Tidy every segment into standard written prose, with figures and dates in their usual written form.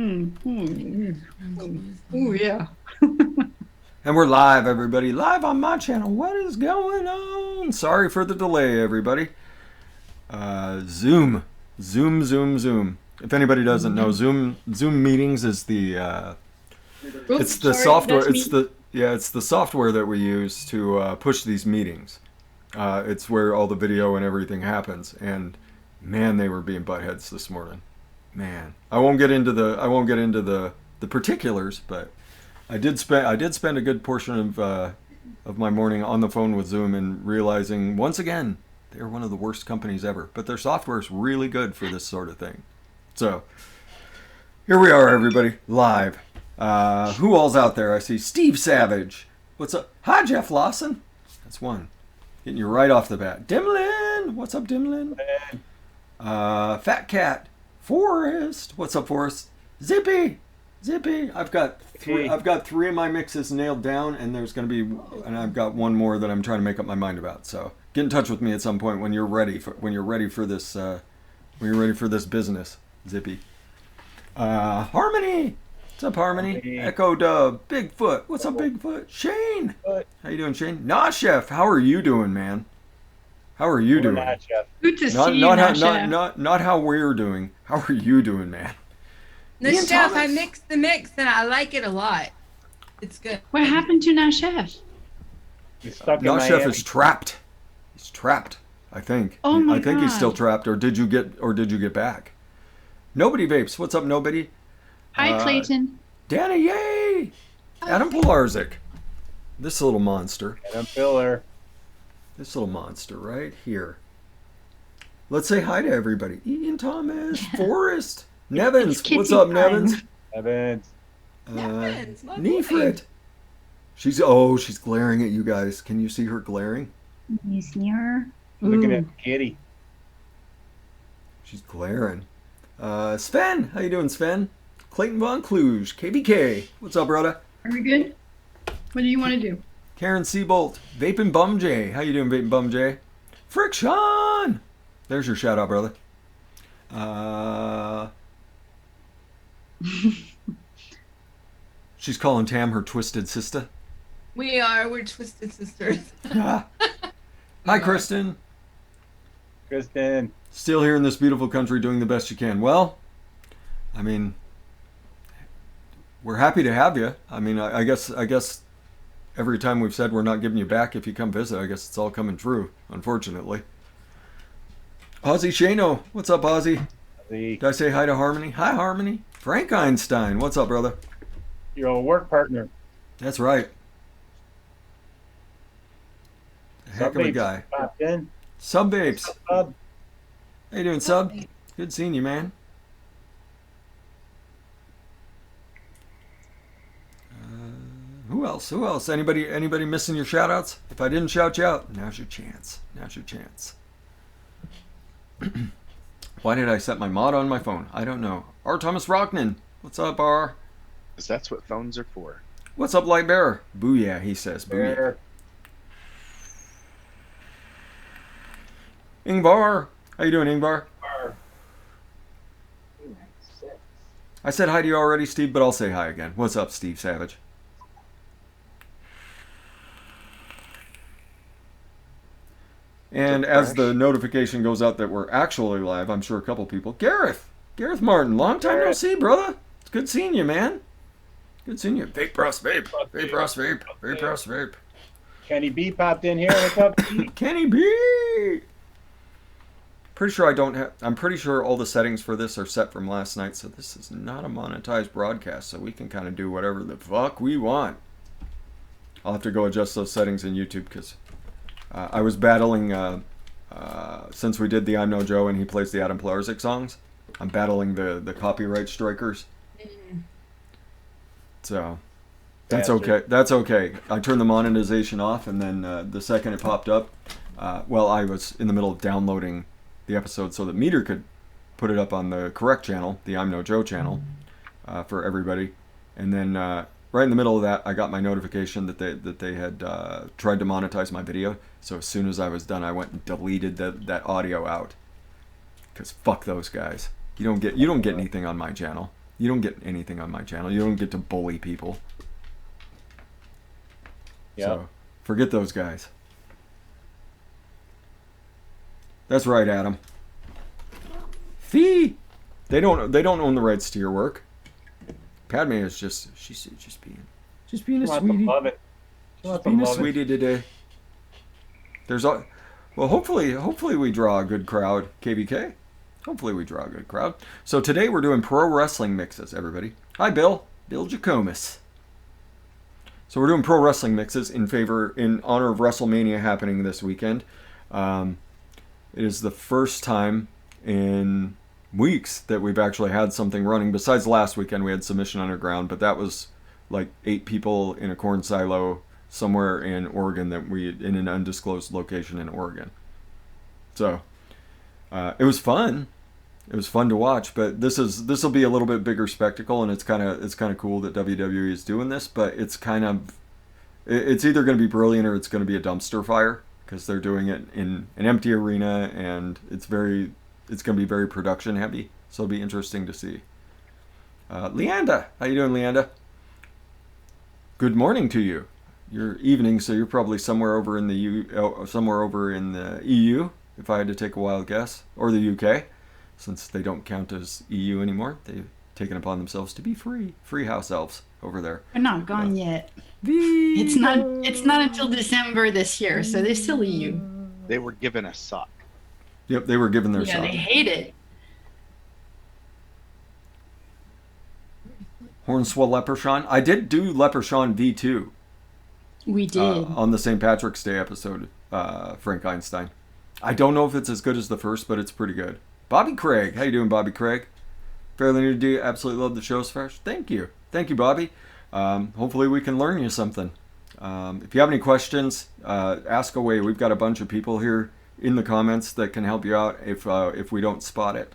Oh, yeah. And we're live, everybody. Live on my channel. What is going on? Sorry for the delay, everybody. Zoom. Zoom. If anybody doesn't know, Zoom meetings is the it's Oops, the sorry, software. that's me. It's the software that we use to push these meetings. It's where all the video and everything happens. And man, they were being buttheads this morning. Man, I won't get into the particulars, but I did spend a good portion of my morning on the phone with Zoom and realizing once again they're one of the worst companies ever. But their software is really good for this sort of thing. So here we are, everybody, live. Who all's out there? I see Steve Savage. What's up? Hi, Jeff Lawson. That's one. Getting you right off the bat. Dimlin. What's up, Dimlin? Fat Cat. Forrest. What's up, Forrest? Zippy. I've got three of my mixes nailed down, and I've got one more that I'm trying to make up my mind about. So get in touch with me at some point when you're ready for this business, Zippy. Harmony. What's up, Harmony? Echo Dub. Bigfoot. What's up, Bigfoot? Shane. How you doing, Shane? Nah, Chef. How are you doing, man? How are you doing? Not, Chef. Good to see you, Chef. Not how we're doing. How are you doing, man? No, Ian Chef, Thomas. I mixed the mix and I like it a lot. It's good. What happened to now, Chef? He's stuck in Nah, Chef Miami. is trapped. He's trapped. I think. Oh my I think he's God. still trapped. Or did you get back? Nobody vapes. What's up, nobody? Hi, Clayton. Dana, yay! Adam Pilarczyk. This little monster. Adam Filler. This little monster right here. Let's say hi to everybody. Ian Thomas, Forrest, Nevins. It's What's up, kitty Nevins? time. Evans. Nevins, my boy. Neefrit. She's glaring at you guys. Can you see her glaring? He's near. Looking at Kitty. She's glaring. Sven, how you doing, Sven? Clayton Von Kluge, KBK. What's up, brother? Are we good? What do you want to do? Karen Seabolt, Vapin' Bum J. How you doing, Vapin' Bum J? Friction! There's your shout out, brother. She's calling Tam her twisted sister. We're twisted sisters. Hi, Kristen. Kristen. Still here in this beautiful country doing the best you can. Well, I mean, we're happy to have you. I mean, I guess every time we've said we're not giving you back if you come visit, I guess it's all coming true, unfortunately. Ozzy Shano. What's up, Ozzy? Did I say hi to Harmony? Hi, Harmony. Frank Einstein. What's up, brother? Your old work partner. That's right. A heck of a Sub-Babes guy. Popped in. Sub Babes. Sub. How you doing, Sub? Good seeing you, man. Who else? Anybody missing your shout outs? If I didn't shout you out, now's your chance. Why did I set my mod on my phone? I don't know. R. Thomas Rocknan. What's up, R? Because that's what phones are for. What's up, Light Bearer? Booyah, he says. Booyah. There. Ingvar. How you doing, Ingvar? I said hi to you already, Steve, but I'll say hi again. What's up, Steve Savage? And as the notification goes out that we're actually live, I'm sure a couple people. Gareth Martin, long time no see, brother. It's good seeing you, man. Good seeing you. Vape Ross Vape. Vape Ross Vape. Vape Ross Vape. Kenny B popped in here. What's up? Kenny B. Pretty sure I'm pretty sure all the settings for this are set from last night, so this is not a monetized broadcast, so we can kind of do whatever the fuck we want. I'll have to go adjust those settings in YouTube because I was battling, since we did the I'm No Joe and he plays the Adam Pilarczyk songs, I'm battling the copyright strikers. So, that's okay. That's okay. I turned the monetization off, and then the second it popped up, I was in the middle of downloading the episode so that Meter could put it up on the correct channel, the I'm No Joe channel, for everybody. And then right in the middle of that, I got my notification that they had tried to monetize my video. So as soon as I was done, I went and deleted that audio out. Because fuck those guys. You don't get anything on my channel. You don't get anything on my channel. You don't get to bully people. Yeah. So forget those guys. That's right, Adam. Fee. They don't own the rights to your work. Padme is she's just being a She wants some sweetie. love it. She Just wants some being a love it. sweetie today. Well, hopefully we draw a good crowd, KBK. Hopefully we draw a good crowd. So today we're doing pro wrestling mixes, everybody. Hi, Bill Jacomus. So we're doing pro wrestling mixes in honor of WrestleMania happening this weekend. It is the first time in weeks that we've actually had something running. Besides last weekend, we had Submission Underground, but that was like 8 people in a corn silo somewhere in Oregon in an undisclosed location in Oregon. So it was fun. It was fun to watch, but this will be a little bit bigger spectacle, and it's kind of cool that WWE is doing this. But it's either going to be brilliant or it's going to be a dumpster fire because they're doing it in an empty arena, and it's going to be very production heavy. So it'll be interesting to see. Leanda, how you doing, Leanda? Good morning to you. Your evening, so you're probably somewhere over in the EU, if I had to take a wild guess, or the UK, since they don't count as EU anymore. They've taken upon themselves to be free house elves over there. We're not gone yet. It's not until December this year, so they're still EU. They were given a sock. Yep, they were given their Yeah, song. they hate it. Hornswell Leprechaun. I did do Leprechaun V2 We did. on the St. Patrick's Day episode, Frank Einstein. I don't know if it's as good as the first, but it's pretty good. Bobby Craig. How you doing, Bobby Craig? Fairly new to do. Absolutely love the show's fresh. Thank you. Thank you, Bobby. Hopefully we can learn you something. If you have any questions, ask away. We've got a bunch of people here in the comments that can help you out if we don't spot it.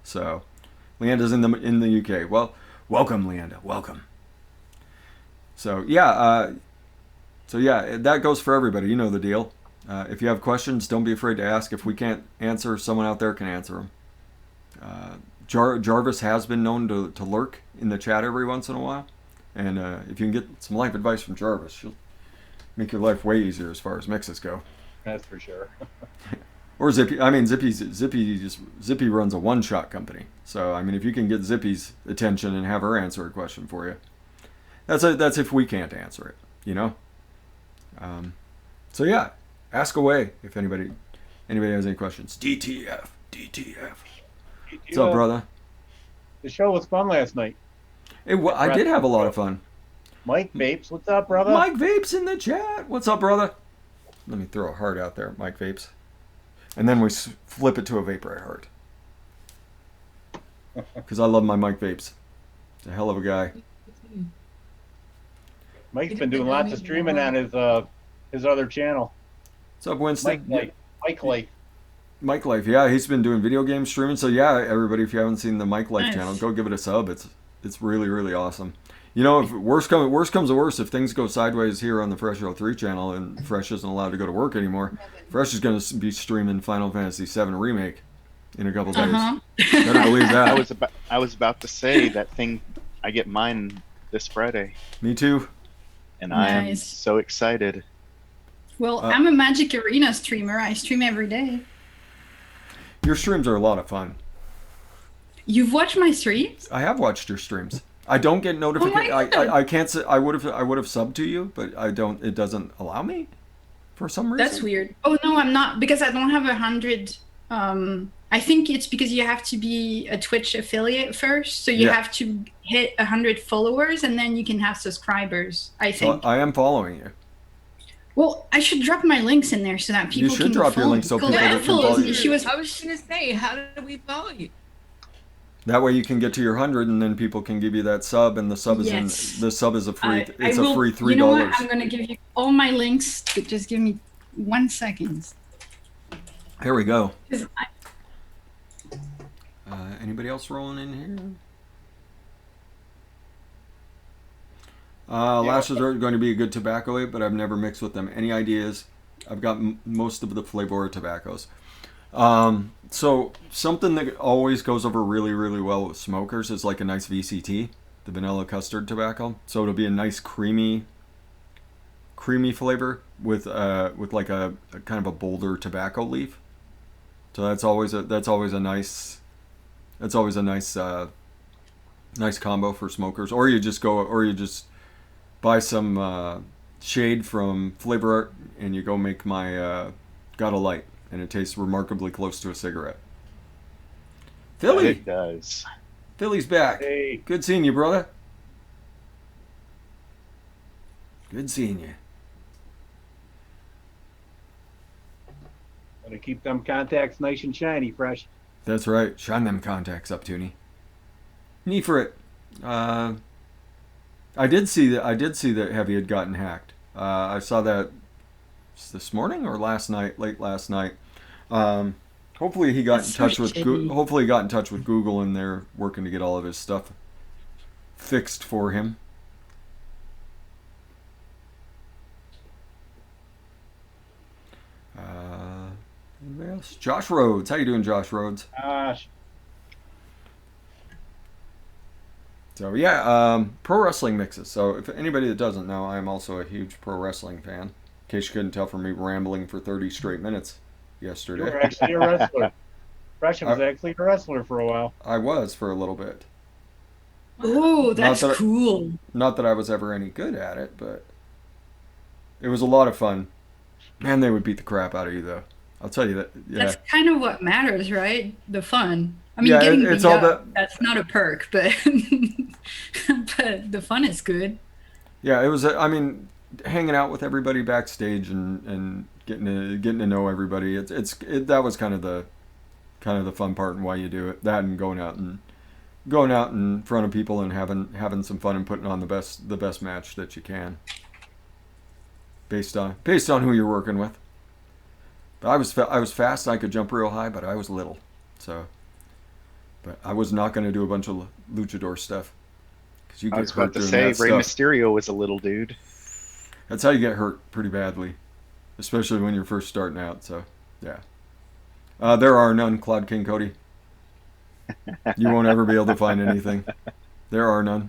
So, Leanda's in the UK. Well, welcome, Leanda. Welcome. So yeah, that goes for everybody. You know the deal. If you have questions, don't be afraid to ask. If we can't answer, someone out there can answer them. Jarvis has been known to lurk in the chat every once in a while. And if you can get some life advice from Jarvis, she'll make your life way easier as far as mixes go. That's for sure. Or Zippy. I mean, Zippy runs a one-shot company. So, I mean, if you can get Zippy's attention and have her answer a question for you, that's if we can't answer it, you know? So, yeah, ask away if anybody has any questions. DTF. What's up, brother? The show was fun last night. I did have a lot of fun. Mike Vapes, what's up, brother? Mike Vapes in the chat. What's up, brother? Let me throw a heart out there, Mike Vapes. And then we flip it to a vapor heart. Because I love my Mike Vapes. He's a hell of a guy. Mike's been doing lots of streaming on his other channel. What's up, Winston? Mike Life. Mike Life, yeah, he's been doing video game streaming. So yeah, everybody, if you haven't seen the Mike Life Nice. channel, go give it a sub. It's really, really awesome. You know, if worst comes to worst, if things go sideways here on the Fresh03 channel and Fresh isn't allowed to go to work anymore, Fresh is going to be streaming Final Fantasy VII Remake in a couple days. Better believe that. I was about to say that thing. I get mine this Friday, Me too. and I am Nice. so excited. Well, I'm a Magic Arena streamer. I stream every day. Your streams are a lot of fun. You've watched my streams? I have watched your streams. I don't get notifications. Oh my God. I can't say I would have subbed to you, but I don't. It doesn't allow me for some reason. That's weird. Oh no, I'm not, because I don't have 100. I think it's because you have to be a Twitch affiliate first, so you Yeah. have to hit 100 followers, and then you can have subscribers. I think. So I am following you. Well, I should drop my links in there so that people should can drop your follow links so me. people Colette can follows follow me. you. She was I was gonna say, how do we follow you? That way you can get to your 100, and then people can give you that sub, and the sub is Yes. the sub is a free. I It's will, a free $3. You know what? I'm gonna give you all my links. Just give me 1 second. Here we go. 'Cause Anybody else rolling in here? Lashes are going to be a good tobacco vape, but I've never mixed with them. Any ideas? I've got most of the flavor tobaccos. So something that always goes over really, really well with smokers is like a nice VCT, the vanilla custard tobacco. So it'll be a nice creamy flavor with like a kind of a bolder tobacco leaf. So that's always a nice nice combo for smokers. Or you just buy some shade from Flavor Art and you go make my Got a Light, and it tastes remarkably close to a cigarette. Philly, It does. Philly's back. Hey, Good seeing you, brother. Good seeing you. gotta keep them contacts nice and shiny, fresh. That's right. Shine them contacts up, Toonie. Need for it. I did see that Heavy had gotten hacked. I saw that this morning or late last night. Hopefully he got That's in so touch with shitty. hopefully he got in touch with Google, and they're working to get all of his stuff fixed for him. Anybody else? Josh Rhodes, how you doing, Josh Rhodes? Gosh, So yeah, pro wrestling mixes. So if anybody that doesn't know, I am also a huge pro wrestling fan. In case you couldn't tell from me rambling for 30 straight minutes you were yesterday. actually a wrestler. Fresh was actually a wrestler for a while. I was for a little bit. Oh, that's that- cool. Not that I was ever any good at it, but it was a lot of fun. Man, they would beat the crap out of you, though. I'll tell you that. Yeah, That's kind of what matters, right? The fun. I mean, Yeah, getting it's beat all up, that's not a perk, but but the fun is good. yeah. It was. I mean, hanging out with everybody backstage and getting to know everybody. That was kind of the fun part and why you do it. That and going out in front of people and having some fun and putting on the best match that you can, based on who you're working with. But I was fast. I could jump real high, but I was little, so. But I was not going to do a bunch of luchador stuff, because you I get was hurt about to doing say, that Rey stuff. Mysterio was a little dude. That's how you get hurt pretty badly, especially when you're first starting out. So, yeah. There are none, Cloud King Cody. You won't ever be able to find anything. There are none.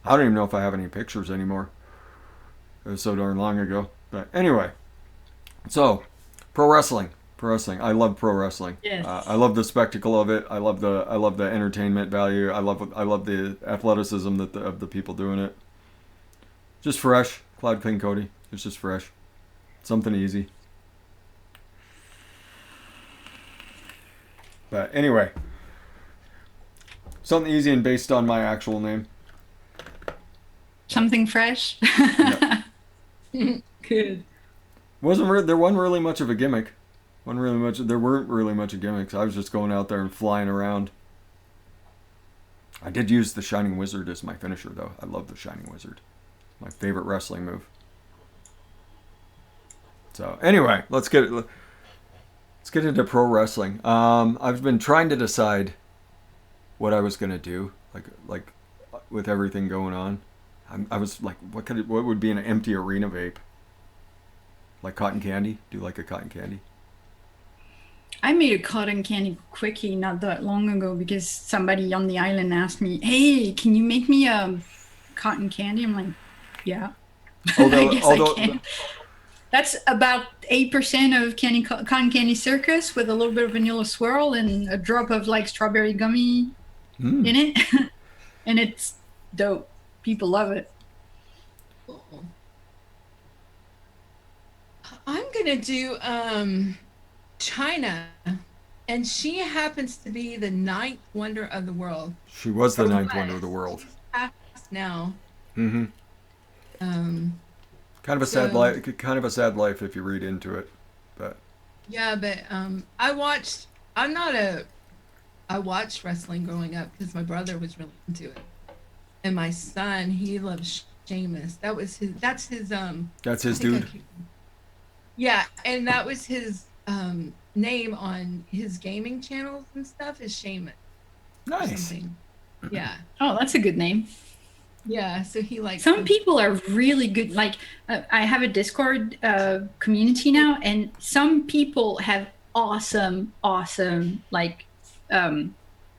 I don't even know if I have any pictures anymore. It was so darn long ago. But anyway, so pro wrestling. I love pro wrestling. Yes. I love the spectacle of it. I love the entertainment value. I love the athleticism of the people doing it. Just fresh, Cloud King Cody. It's just fresh. Something easy. But anyway, something easy and based on my actual name. Something fresh. Good. There wasn't really much of a gimmick. There weren't really much of gimmicks. I was just going out there and flying around. I did use the Shining Wizard as my finisher, though. I love the Shining Wizard. My favorite wrestling move. So anyway, let's get into pro wrestling. I've been trying to decide what I was gonna do, like with everything going on. I was like, what would be an empty arena vape? Like cotton candy? Do like a cotton candy? I made a cotton candy quickie not that long ago because somebody on the island asked me, "Hey, can you make me a cotton candy?" I'm like, "Yeah." Although, I guess I can. That's about 8% of cotton candy circus with a little bit of vanilla swirl and a drop of like strawberry gummy in it. And it's dope. People love it. I'm gonna do China, and she happens to be the ninth wonder of the world. She was the ninth wonder of the world. She's passed now. Mm-hmm. Kind of a sad So- life. Kind of a sad life if you read into it, but Yeah, but I watched wrestling growing up because my brother was really into it, and my son, he loves Sheamus. That's his that's his I think I dude. keep- yeah, and that was his name on his gaming channels and stuff is Sheamus or Nice. something. Yeah. Oh, that's a good name. Yeah, so he likes Some them. people are really good. Like I have a Discord community now, and some people have awesome like um,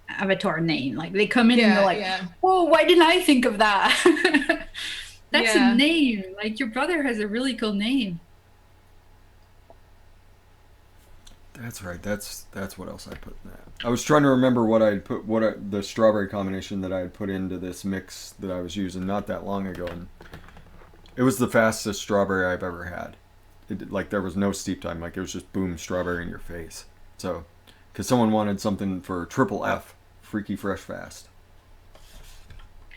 avatar name. Like they come in and they're Yeah, like, yeah, "Whoa, why didn't I think of that?" That's a yeah. name. Like your brother has a really cool name. That's right. That's what else I put in that. I was trying to remember what I put, the strawberry combination that I had put into this mix that I was using not that long ago, and it was the fastest strawberry I've ever had. Like there was no steep time. Like it was just boom, strawberry in your face. So, because someone wanted something for triple F, freaky fresh fast.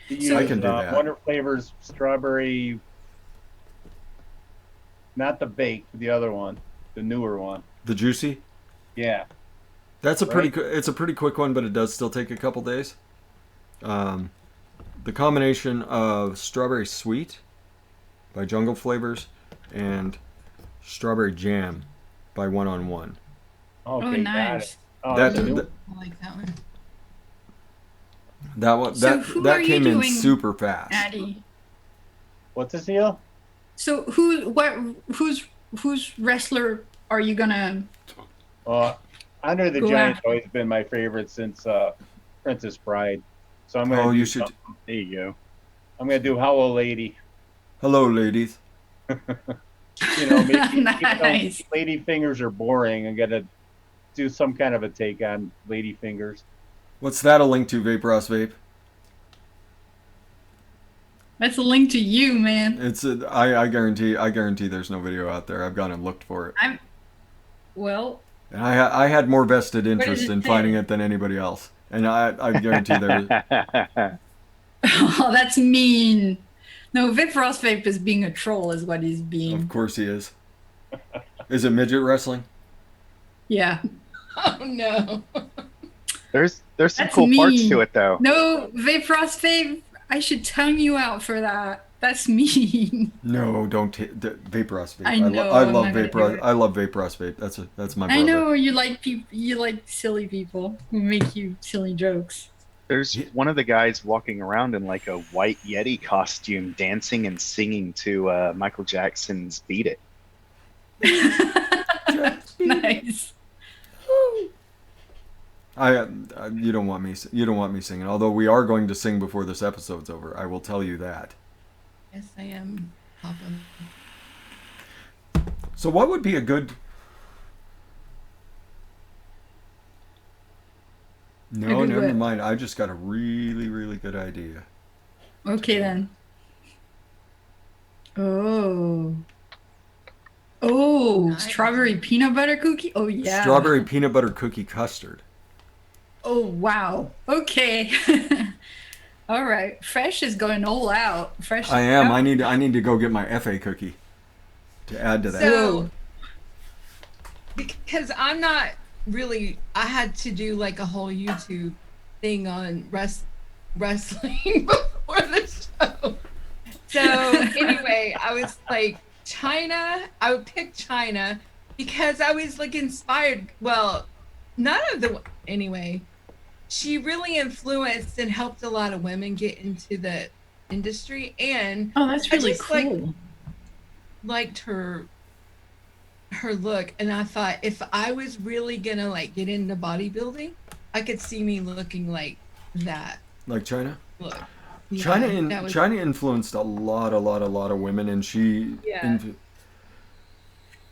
You I use, can do that. Wonder Flavors strawberry, not the baked, the other one, the newer one. The juicy. Yeah. That's a pretty. Right. It's a pretty quick one, but it does still take a couple days. The combination of strawberry sweet by Jungle Flavors and strawberry jam by One on One. Okay, Oh, got it. nice. Oh, That that's a new- that, I like that one. that one So who that are you came in doing, super fast. Addie? what's this deal? So whose wrestler are you gonna Andre the go Giant's after? always been my favorite since Princess Bride. So I'm gonna Oh, do you should. something. There you go. I'm gonna do Hello Lady. Hello, ladies. You know, maybe Nice. lady fingers are boring. I'm gonna do some kind of a take on lady fingers. What's that a link to, Vape Ross Vape? That's a link to you, man. I guarantee there's no video out there. I've gone and looked for it. Well, And I had more vested does interest it in say? finding it than anybody else. And I guarantee there. oh, that's mean. No, Vic Ross Vape is being a troll, is what he's Of being. course he is. Is it midget wrestling? Yeah. Oh no. There's some That's cool parts mean. to it though. No, Vape Ross Vape, I should tongue you out for that. That's mean. No, don't Vape Ross Vape. I know, I I'm love not gonna Vape do Ross. it. I love Vape Ross Vape. That's my brother. I know you like you like silly people who make you silly jokes. There's one of the guys walking around in like a white Yeti costume, dancing and singing to Michael Jackson's "Beat It." Nice. You don't want me singing. Although we are going to sing before this episode's over. I will tell you that. Yes, I am. Papa. So what would be a good? No, good never what? mind. I just got a really, really good idea. Okay then. Oh. Oh, Nice. strawberry peanut butter cookie? Oh yeah. Strawberry peanut butter cookie custard. Oh wow. Okay. All right. Fresh is going all out. Fresh. I am. Oh. I need to go get my FA cookie to add to that. So, because I'm not really, I had to do like a whole YouTube thing on wrestling before the show. So anyway, I was like, China, I would pick China because I was like inspired. Well, anyway, she really influenced and helped a lot of women get into the industry. And Oh, that's I really just, like, cool. liked her look, and I thought if I was really gonna like get into bodybuilding, I could see me looking like that Like China. look. China Yeah, that was- China influenced a lot of women, and she. Yeah.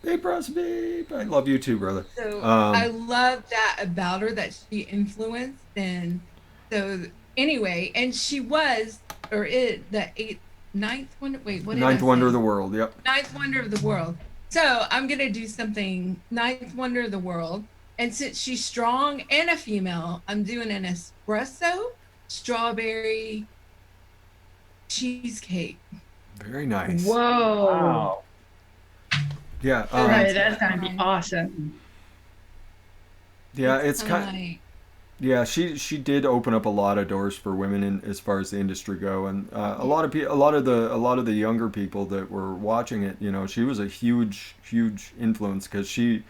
Hey, Bros, babe. I love you too, brother. So Um, I love that about her, that she influenced. And so anyway, and she was or is the ninth wonder. Wait, what? Ninth wonder of the world. Yep. Ninth wonder of the world. So I'm gonna do something ninth wonder of the world. And since she's strong and a female, I'm doing an espresso strawberry cheesecake. Very nice. Whoa. Wow. Yeah. All right, that's gonna be awesome. Yeah, it's kinda kind. like, Yeah, she did open up a lot of doors for women in as far as the industry go, and a lot of the younger people that were watching it, you know, she was a huge influence because she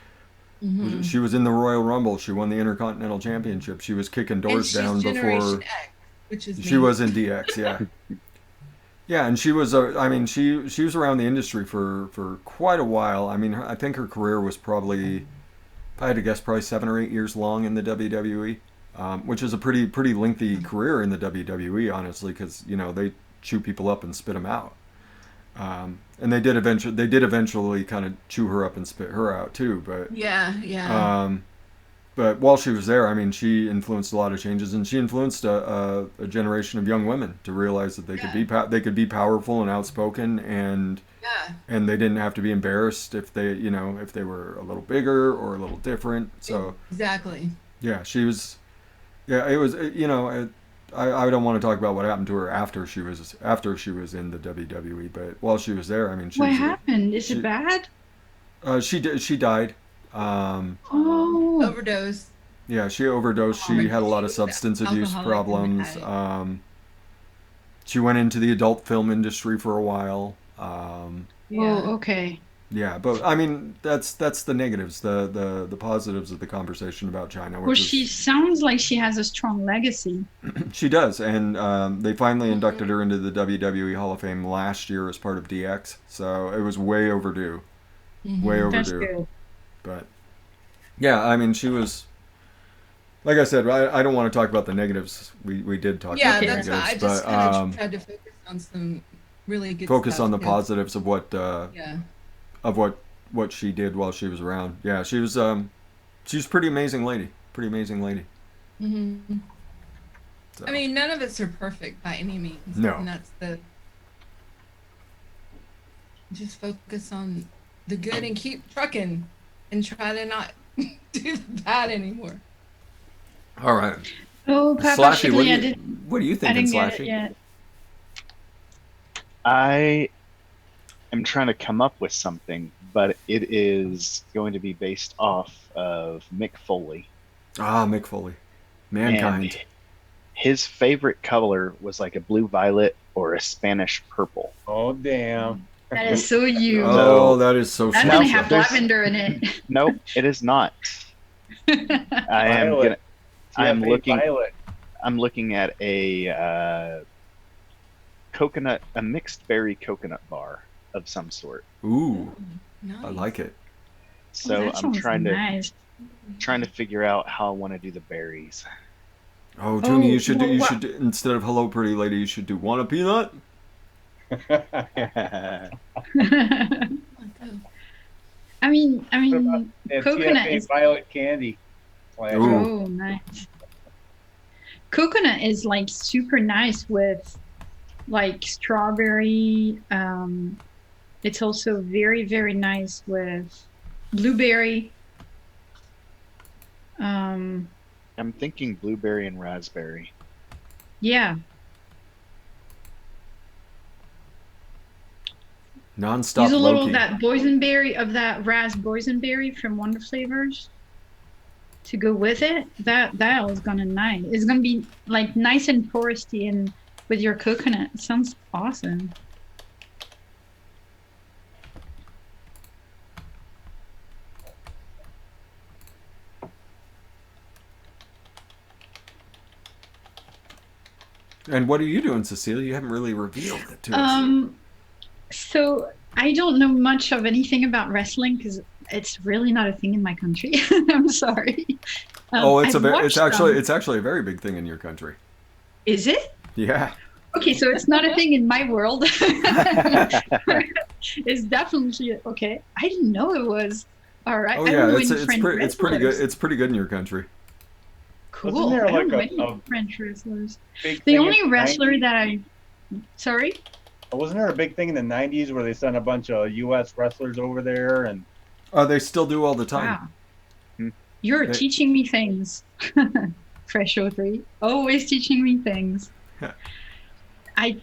was in the Royal Rumble, she won the Intercontinental Championship, she was kicking and doors she's down Generation before X, which is she me. was in DX, yeah. Yeah, and she was I mean, she was around the industry for quite a while. I mean, I think her career was probably, if I had to guess, probably 7 or 8 years long in the WWE, which is a pretty lengthy career in the WWE, honestly, because they chew people up and spit them out. And they did eventually kind of chew her up and spit her out too. Yeah, yeah. But while she was there, I mean, she influenced a lot of changes, and she influenced a generation of young women to realize that they could be powerful and outspoken, Yeah. and they didn't have to be embarrassed if they were a little bigger or a little different. So Exactly. yeah, she was. Yeah, it was. I don't want to talk about what happened to her after she was in the WWE, but while she was there, I mean, What happened? Is it bad? She died. Oh, Overdose. Yeah, she overdosed. She had a lot of substance abuse Alcoholic problems. and She went into the adult film industry for a while. Yeah. oh, okay. Yeah, but I mean, that's the negatives. The positives of the conversation about China, Well, which she is sounds like she has a strong legacy. she does, and they finally inducted her into the WWE Hall of Fame last year as part of DX. So it was way overdue, way That's overdue. good. But yeah, I mean, she was. Like I said, I don't want to talk about the negatives. We did talk Yeah, about the that's why I negatives, just but kind of tried to focus on some really good focus stuff. on the 'Cause- positives of what Yeah. what she did while she was around. Yeah, she was a pretty amazing lady. Pretty amazing lady. hmm So. I mean, none of us are perfect by any means. No. And that's just focus on the good and keep trucking and try to not do the bad anymore. All right, Oh, Papa Slashy, Shipley, what do you I thinking, didn't get Slashy? it yet. I am trying to come up with something, but it is going to be based off of Mick Foley. Ah, Mick Foley, Mankind. And his favorite color was like a blue violet or a Spanish purple. Oh, damn. That is so you. Oh, that is so That's now gonna special. have there's- lavender in it. Nope, it is not. I am Violet. gonna. I'm TFA looking. Violet. I'm looking at a a mixed berry coconut bar of some sort. Ooh, Nice. I like it. So that I'm sounds trying nice. to figure out how I want to do the berries. Oh, Toonie, Oh, you should well, instead of hello, pretty lady, you should do want a peanut. I mean, What about that coconut TFA is. Violet candy. Flash. Ooh. Oh, nice. Coconut is like super nice with like strawberry. It's also very, very nice with blueberry. Um, I'm thinking blueberry and raspberry. yeah. Non-stop Use a little Loki. of that boysenberry of that ras boysenberry from Wonder Flavors to go with it. That is gonna nice. It's gonna be like nice and foresty and with your coconut. It sounds awesome. And what are you doing, Cecilia? You haven't really revealed it to us. So I don't know much of anything about wrestling because it's really not a thing in my country. I'm sorry. It's I've watched it's actually a very big thing in your country. Is it? Yeah. Okay, so it's not a thing in my world. It's definitely okay. I didn't know it was. All right. Oh I don't yeah, know it's any French it's pretty good. wrestlers. It's pretty good in your country. Cool. Wasn't there I don't like know a any French wrestlers. big The thing only in the wrestler 90s? that I. Sorry. Wasn't there a big thing in the 90s where they sent a bunch of U.S. wrestlers over there? And They still do all the time. Wow. Hmm. You're They- teaching me things. fresh03. Always teaching me things. I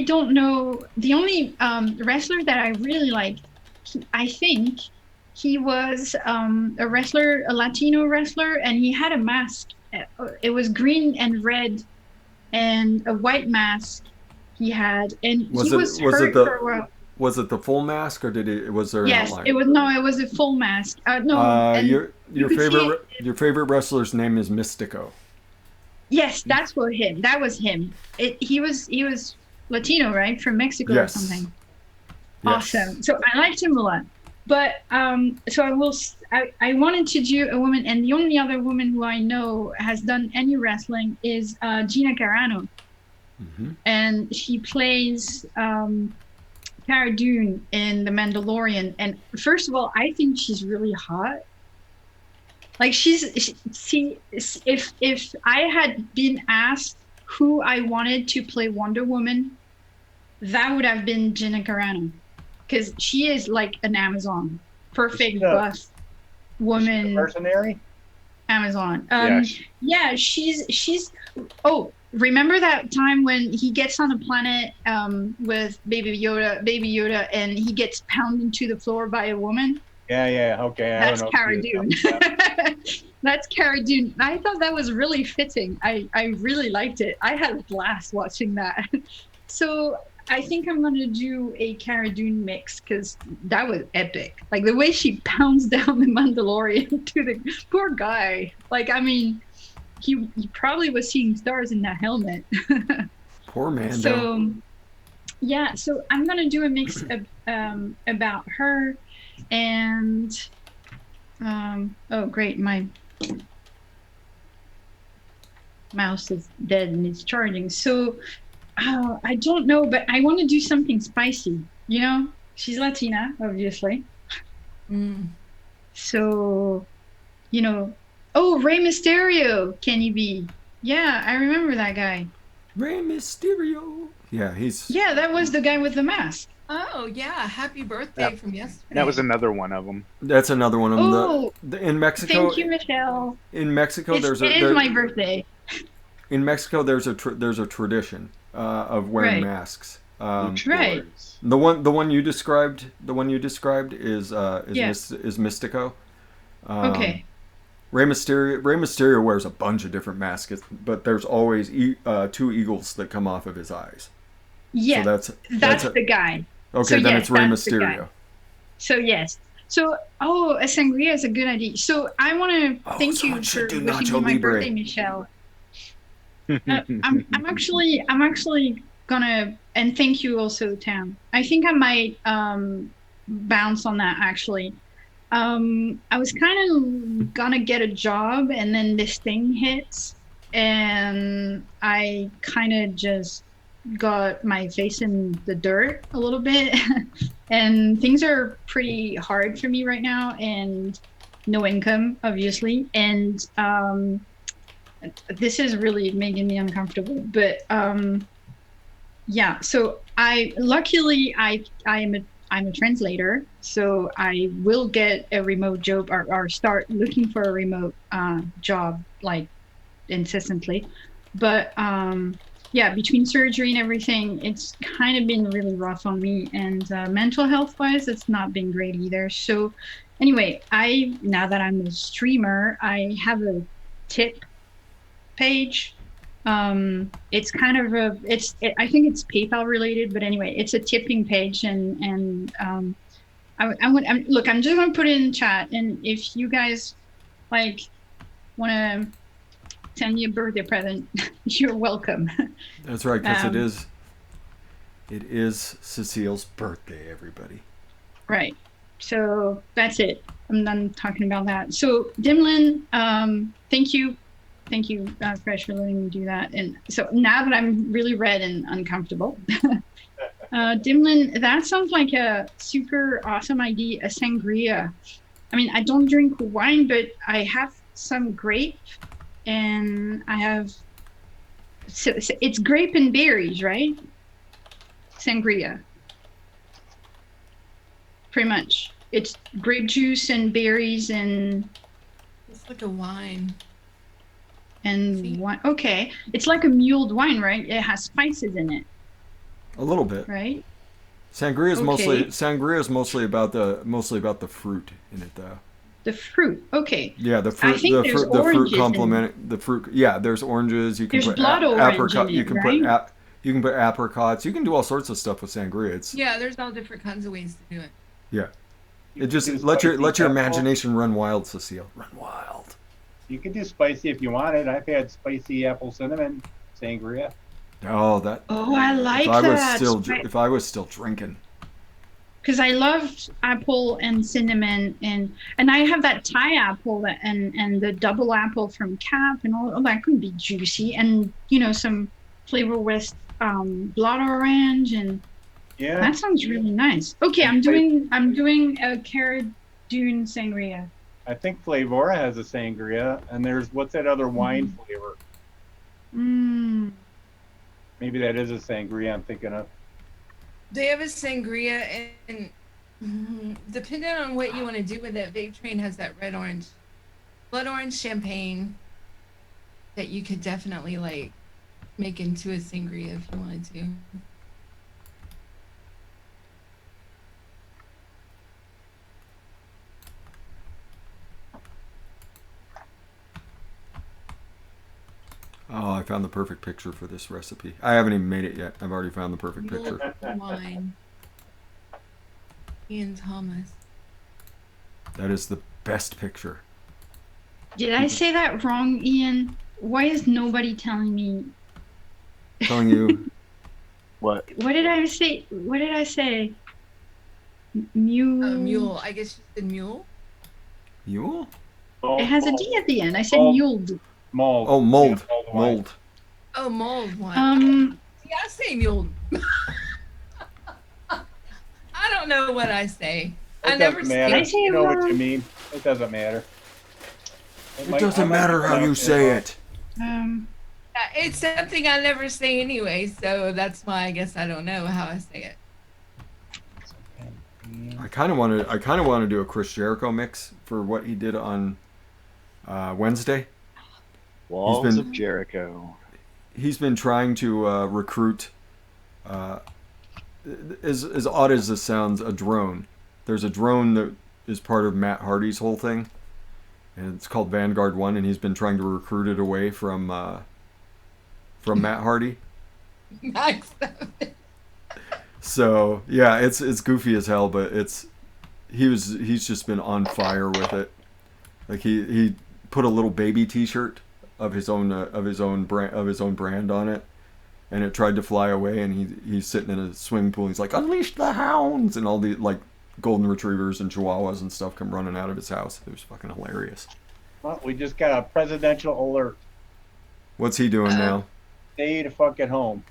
don't know. The only wrestler that I really like, I think he was a wrestler, a Latino wrestler, and he had a mask. It was green and red, and a white mask. He had, and Was he it- was was it hurt the- for a while. Was it the full mask or was there an Yes, outline? it was. No, it was a full mask. No, and your you could see your favorite wrestler's name is Mystico. yes, that was him. He was Latino, right? From Mexico Yes. or something. Yes. Awesome. So I liked him a lot. But so I wanted to do a woman, and the only other woman who I know has done any wrestling is Gina Carano. Mm-hmm. And she plays Cara Dune in The Mandalorian. And first of all, I think she's really hot. Like if I had been asked who I wanted to play Wonder Woman, that would have been Gina Carano, because she is like an Amazon, perfect buff woman. Mercenary. Amazon. Yeah. Yeah, she's. Oh, remember that time when he gets on a planet with Baby Yoda, and he gets pounded to the floor by a woman? Yeah, okay. That's Cara Dune. That's Cara Dune. I thought that was really fitting. I really liked it. I had a blast watching that. So I think I'm going to do a Cara Dune mix, because that was epic. Like the way she pounds down the Mandalorian to the poor guy. Like, I mean, he probably was seeing stars in that helmet. Poor Mando. So, yeah, so I'm going to do a mix of, about her. And oh great, my mouse is dead and it's charging. So I don't know, but I want to do something spicy. You know, she's Latina, obviously. So, you know, oh, Rey Mysterio, can he be? Yeah, I remember that guy. Rey Mysterio. Yeah, Yeah, that was the guy with the mask. Oh yeah, happy birthday from yesterday. That was another one of them. That's another one of them. Oh, In Mexico. Thank you, Michelle. In Mexico, It is my birthday. In Mexico, there's a tradition of wearing Right. masks. Right. The one you described is Yeah. is Mystico. Okay. Rey Mysterio wears a bunch of different masks, but there's always two eagles that come off of his eyes. Yeah, So that's the guy. okay. So Then yes, it's Rey that's the guy. Mysterio. So yes. So a sangria is a good idea. So I want to thank you someone for should do wishing Nacho me my Libre. birthday, Michelle. I'm actually gonna, and thank you also, Tam. I think I might bounce on that actually. I was kind of gonna get a job, and then this thing hits, and I kind of just got my face in the dirt a little bit. And things are pretty hard for me right now, and no income, obviously. And this is really making me uncomfortable. But yeah, so I'm a translator, so I will get a remote job, or start looking for a remote job like incessantly. But yeah, between surgery and everything, it's kind of been really rough on me, and mental health wise, it's not been great either. So anyway, now that I'm a streamer, I have a tip page. It's kind of I think it's PayPal related, but anyway, it's a tipping page, and look, I'm just gonna put it in chat, and if you guys like want to send me a birthday present, you're welcome. That's right, because it is Cecile's birthday, everybody. Right. So that's it. I'm done talking about that. So Dimlin, thank you, Fresh, for letting me do that. And so now that I'm really red and uncomfortable, Dimlin, that sounds like a super awesome idea, a sangria. I mean, I don't drink wine, but I have some grape, and I have, so it's grape and berries, right? Sangria. Pretty much. It's grape juice and berries and It's like a wine. wine. Okay, it's like a mulled wine, right? It has spices in it, A little bit. right? Sangria is Okay. mostly about the fruit in it, though. The fruit. Okay. Yeah, the I fruit, think there's the fruit oranges in complement the fruit. Yeah, there's oranges. You can There's put blood orange apricot. in You it, can right? you can put apricots. You can do all sorts of stuff with sangria. It's Yeah, there's all different kinds of ways to do it. yeah. You It just can do let your spicy apple. imagination run wild, Cecile. Run wild. You can do spicy if you want it. I've had spicy apple cinnamon sangria. Oh, that. Oh, I like If I was that. still drinking. Because I loved apple and cinnamon, and I have that Thai apple and the double apple from Cap, and all that could be juicy, and some flavor with blood orange, and Yeah. that sounds really nice. Okay, And I'm doing a carrot dune sangria. I think Flavora has a sangria, and there's what's that other wine flavor? Mm. Maybe that is a sangria I'm thinking of. They have a sangria, and depending on what you want to do with it, Vape Train has that blood orange champagne that you could definitely like make into a sangria if you wanted to. Oh, I found the perfect picture for this recipe. I haven't even made it yet. I've already found the perfect picture. Wine. Ian Thomas. That is the best picture. Did I say that wrong, Ian? Why is nobody telling me? Telling you. What? What did I say? What did I say? Mule. Mule. I guess you said mule. Mule? It has a D at the end. I said Mold. muled. Mold. Oh, mold. Yeah, wine. Mold. Oh, mold wine. Yeah, I say mule. I don't know what I say. I It never doesn't matter. say. You know what you mean. It doesn't matter. It doesn't matter how you say it. It's something I never say anyway, so that's why I guess I don't know how I say it. I kind of want to do a Chris Jericho mix for what he did on Wednesday. Walls of Jericho. He's been trying to recruit, as odd as this sounds, a drone. There's a drone that is part of Matt Hardy's whole thing, and it's called Vanguard 1, and he's been trying to recruit it away from Matt Hardy. Max. So yeah, it's goofy as hell, but he's just been on fire with it. Like he put a little baby T-shirt of his own brand on it, and it tried to fly away, and he's sitting in a swimming pool. He's like, "Unleash the hounds!" and all the like golden retrievers and chihuahuas and stuff come running out of his house. It was fucking hilarious. Well, we just got a presidential alert. What's he doing now? Stay the fuck at home.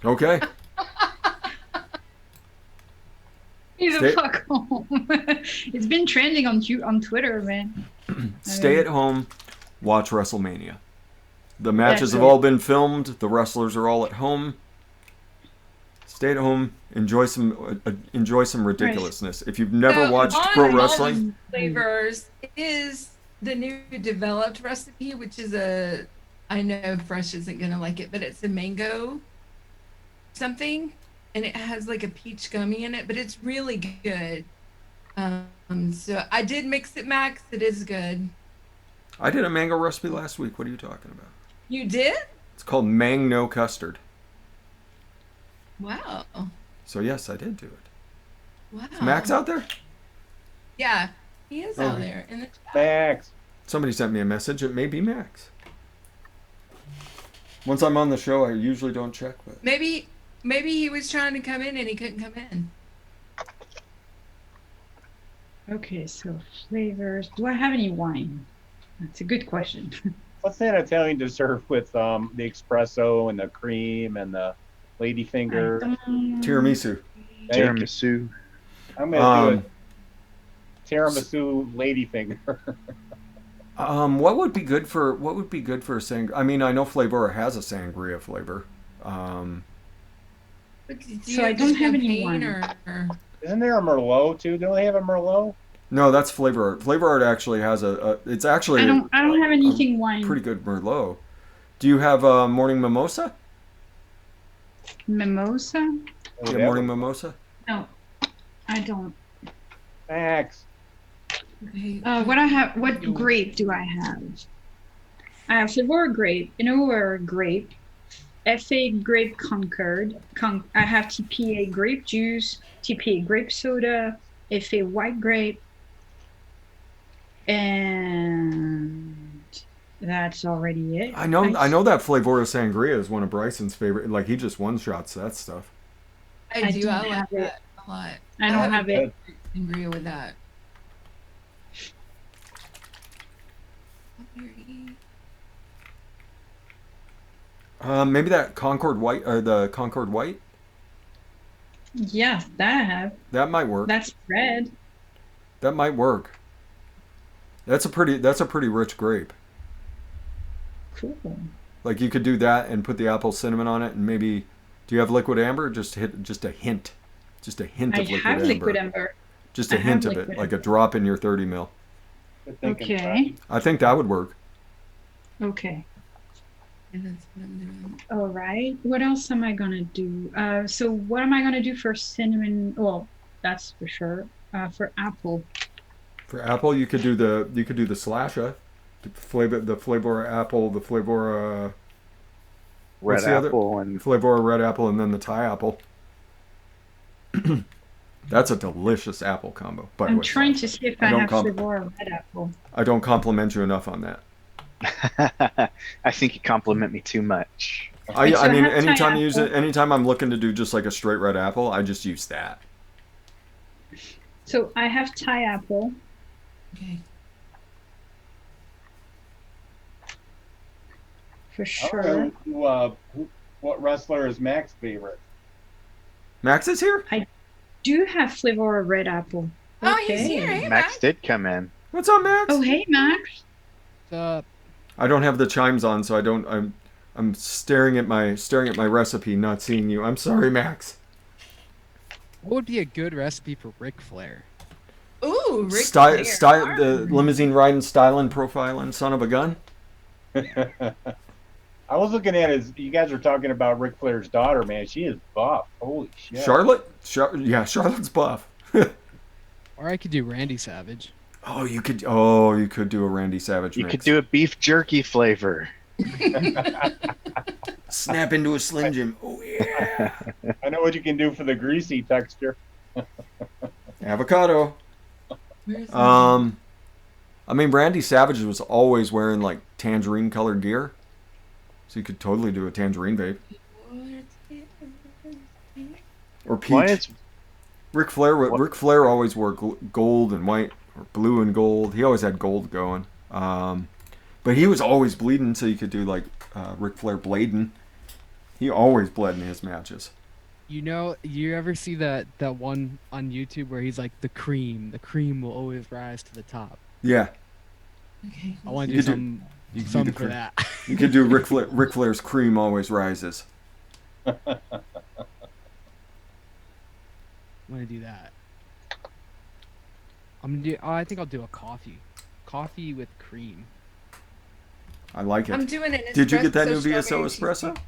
Okay. He's a fuck home. It's been trending on Twitter, man. Stay at home, watch WrestleMania. The matches have all been filmed. The wrestlers are all at home. Stay at home. Enjoy some ridiculousness. If you've never watched pro wrestling, Flavors is the new developed recipe, which is I know Fresh isn't gonna like it, but it's a mango something, and it has like a peach gummy in it, but it's really good. So I did mix it, Max. It is good. I did a mango recipe last week. What are you talking about? You did? It's called Mango Custard. Wow. So yes, I did do it. Wow. Is Max out there? Yeah, he is out there in the chat. Max. Somebody sent me a message. It may be Max. Once I'm on the show, I usually don't check. But Maybe he was trying to come in and he couldn't come in. Okay, so flavors. Do I have any wine? That's a good question. What's that Italian dessert with the espresso and the cream and the ladyfinger? tiramisu. Tiramisu. I'm gonna do a tiramisu ladyfinger. What would be good for a sangria? I mean, I know Flavora has a sangria flavor. So I don't have any wine. Isn't there a Merlot too? Don't they have a Merlot? No, that's Flavor Art. Flavor Art actually has it's actually I don't have anything wine. pretty good Merlot. Do you have morning mimosa? Mimosa? Yeah, morning mimosa. No, I don't. Max. What grape do I have? I have Flavora grape, Innover grape, FA grape Concord. I have TPA grape juice, TPA grape soda, FA white grape, and that's already it. I know that Flavora Sangria is one of Bryson's favorite. Like, he just one-shots that stuff. I do. don't I like have it. that a lot. I don't have it. Agree with that. Maybe that Concord White, or the Concord White? Yeah, that I have. That might work. That's red. That might work. That's a pretty rich grape. Cool. Like, you could do that and put the apple cinnamon on it, and maybe, do you have liquid amber? Just a hint. Just a hint of I liquid have amber. liquid amber. Just a I have hint of it, liquid like a amber. drop in your 30 mil. Good thinking, Okay. I think that would work. Okay. And that's what I'm doing. All right. What else am I gonna do? So what am I gonna do for cinnamon? Well, that's for sure. For apple. For apple, you could do the slasher, the flavor apple, the flavor Red what's the other? apple and flavor red apple, and then the Thai apple. That's a delicious apple combo. By the I'm way, trying to see if I I don't have com- Flavora red apple. I don't compliment you enough on that. I think you compliment me too much. I So mean, have Thai anytime you use apple. it, anytime I'm looking to do just like a straight red apple, I just use that. So I have Thai apple. Okay. For I sure. don't know what wrestler is Mac's favorite. Max is here. Do have Flavora red apple. Oh, he's here. Hey, Max Max. did come in. What's up, Max? Oh, hey, Max. What's up? I don't have the chimes on, so I don't. I'm staring at my recipe, not seeing you. I'm sorry, Max. What would be a good recipe for Ric Flair? Ooh, Ric Style, Flair. the limousine riding, styling, profiling, son of a gun. I was looking at his. You guys were talking about Ric Flair's daughter, man. She is buff. Holy shit. Charlotte? Charlotte's buff. Or I could do Randy Savage. You could do a Randy Savage You mix. could do a beef jerky flavor. Snap into a Slim Jim. Oh yeah. I know what you can do for the greasy texture. Avocado. Where's that? I mean, Randy Savage was always wearing like tangerine colored gear, so you could totally do a tangerine vape or peach. Why is Ric Flair always wore gold and white, or blue and gold. He always had gold going. But he was always bleeding, so you could do like Ric Flair blading. He always bled in his matches. You ever see that one on YouTube where he's like, the cream will always rise to the top. Yeah, Okay. I want to You do could do- you could do something the for cream. that. You could do Ric Flair's cream always rises. I want to do that. I think I'll do a coffee with cream. I like I'm it. doing an Did you get that espresso new VSO strawberry espresso, cheesecake.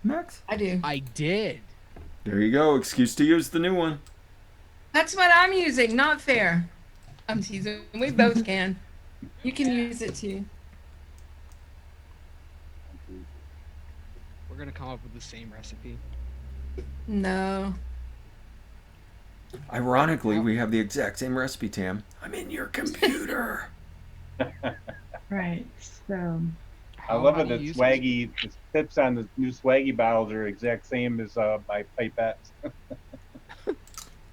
Max? I do. I did. There you go. Excuse to use the new one. That's what I'm using. Not fair. I'm teasing. We both can. You can use it too. We're gonna come up with the same recipe. No. Ironically, we have the exact same recipe, Tam. I'm in your computer. Right. So I love How it do that you use Swaggy, the tips on the new Swaggy bottles are exact same as my pipettes.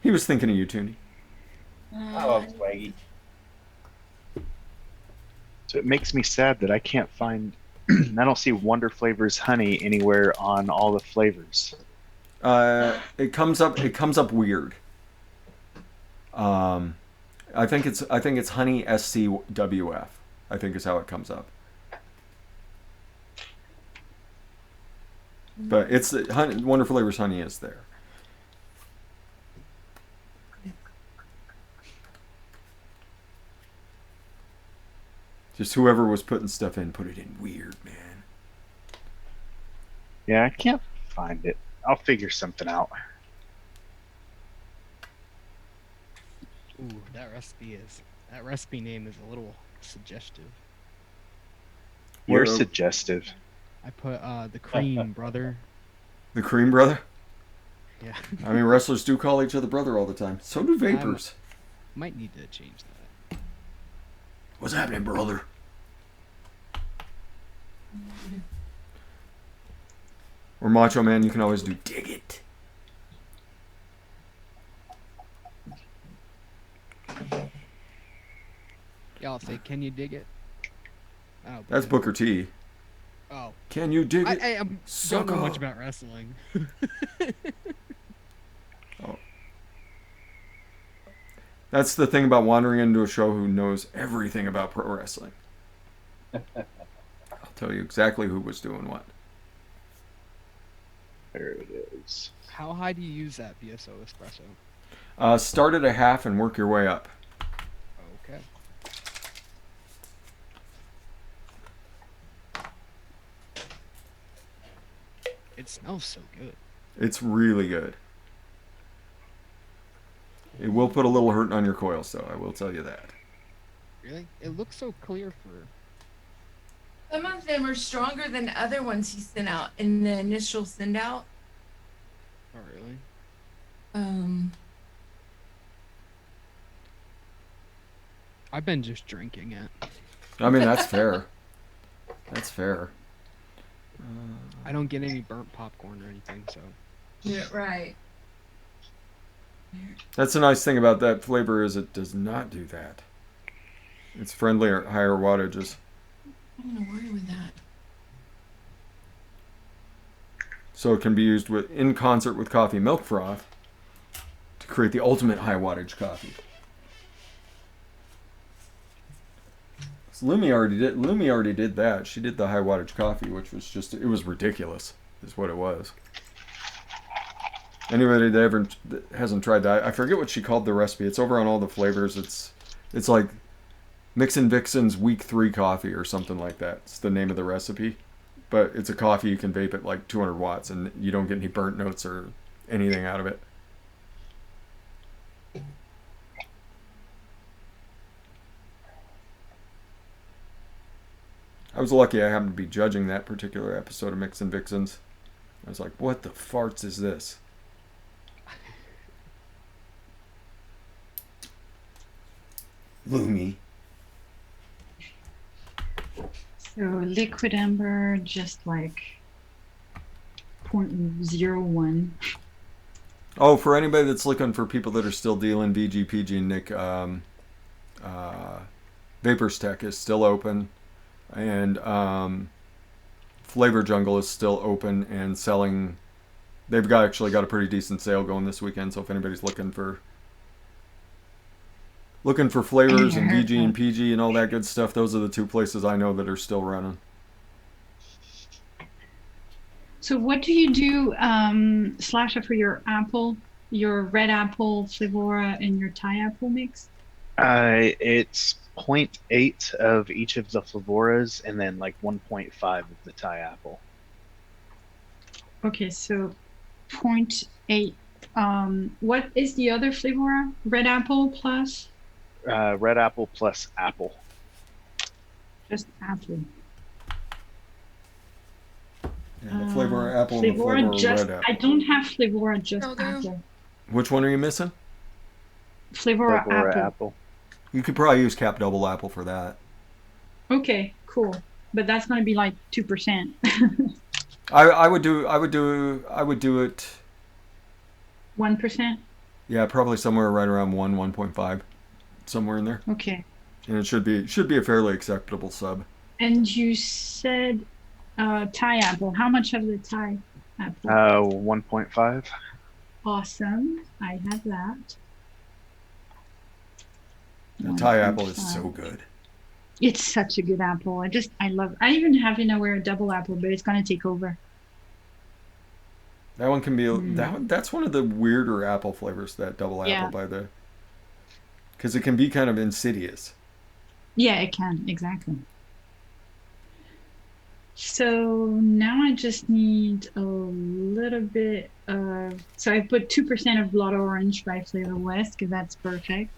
He was thinking of you, Toonie. I love Swaggy. So it makes me sad that I can't find. I don't see Wonder Flavors honey anywhere on all the flavors. It comes up weird. I think it's honey SCWF. I think is how it comes up. But it's honey, Wonder Flavors honey is there. Just whoever was putting stuff in, put it in weird, man. Yeah, I can't find it. I'll figure something out. Ooh, that recipe name is a little suggestive. You're Well, suggestive. I put the cream, brother. The Cream Brother? Yeah. I mean, wrestlers do call each other brother all the time. So do vapors. Might need to change that. What's happening, brother? Or Macho Man, you can always do dig it. Y'all say, can you dig it? Oh, That's Booker T. Oh. Can you dig it? I don't know Sucker? much about wrestling. Oh. That's the thing about wandering into a show who knows everything about pro wrestling. I'll tell you exactly who was doing what. There it is. How high do you use that BSO espresso? Start at a half and work your way up. Okay. It smells so good. It's really good. It will put a little hurt on your coils, though. I will tell you that. Really? It looks so clear for... Some of them are stronger than other ones he sent out in the initial send out. Oh, really? I've been just drinking it. I mean, that's fair. That's fair. I don't get any burnt popcorn or anything, so... Yeah, right. That's the nice thing about that flavor is it does not do that. It's friendlier at higher wattages. I'm gonna worry with that. So it can be used in concert with coffee milk froth to create the ultimate high wattage coffee. So Lumi already did that. She did the high wattage coffee, which was just, it was ridiculous, is what it was. Anybody that hasn't tried that, I forget what she called the recipe. It's over on all the flavors. It's like Mixin' Vixen's Week 3 coffee or something like that. It's the name of the recipe. But it's a coffee you can vape at like 200 watts and you don't get any burnt notes or anything out of it. I was lucky I happened to be judging that particular episode of Mixin' Vixens. I was like, what the farts is this? Lumi. So liquid amber, just like 0.01. Oh, for anybody that's looking for people that are still dealing, VGPG and Nick, Vapors Tech is still open. And Flavor Jungle is still open and selling. They've actually got a pretty decent sale going this weekend. So if anybody's looking for flavors and VG and PG and all that good stuff, those are the two places I know that are still running. So what do you do, Slasher, for your apple, your red apple Flavora and your Thai apple mix? It's 0.8 of each of the Flavoras and then like 1.5 of the Thai apple. Okay, so 0.8. What is the other Flavora? Red apple plus? Red apple plus apple. Just apple. And the flavor apple and the Flavora flavor just, red apple. I don't have Flavora just Oh, there. apple. Which one are you missing? Flavora apple. You could probably use Cap Double Apple for that. Okay, cool. But that's going to be like 2%. I would do it. 1%? Yeah, probably somewhere right around 1.5, somewhere in there. Okay. And it should be a fairly acceptable sub. And you said Thai apple. How much of the Thai apple? 1.5. Awesome. I have that. The Thai apple is 1.5. so good. It's such a good apple. I love it. I even have in a way a double apple, but it's going to take over. That one can be that's one of the weirder apple flavors, that double apple because it can be kind of insidious. Yeah, it can. Exactly. So now I just need a little bit of, so I put 2% of Blood Orange by Flavor West because that's perfect.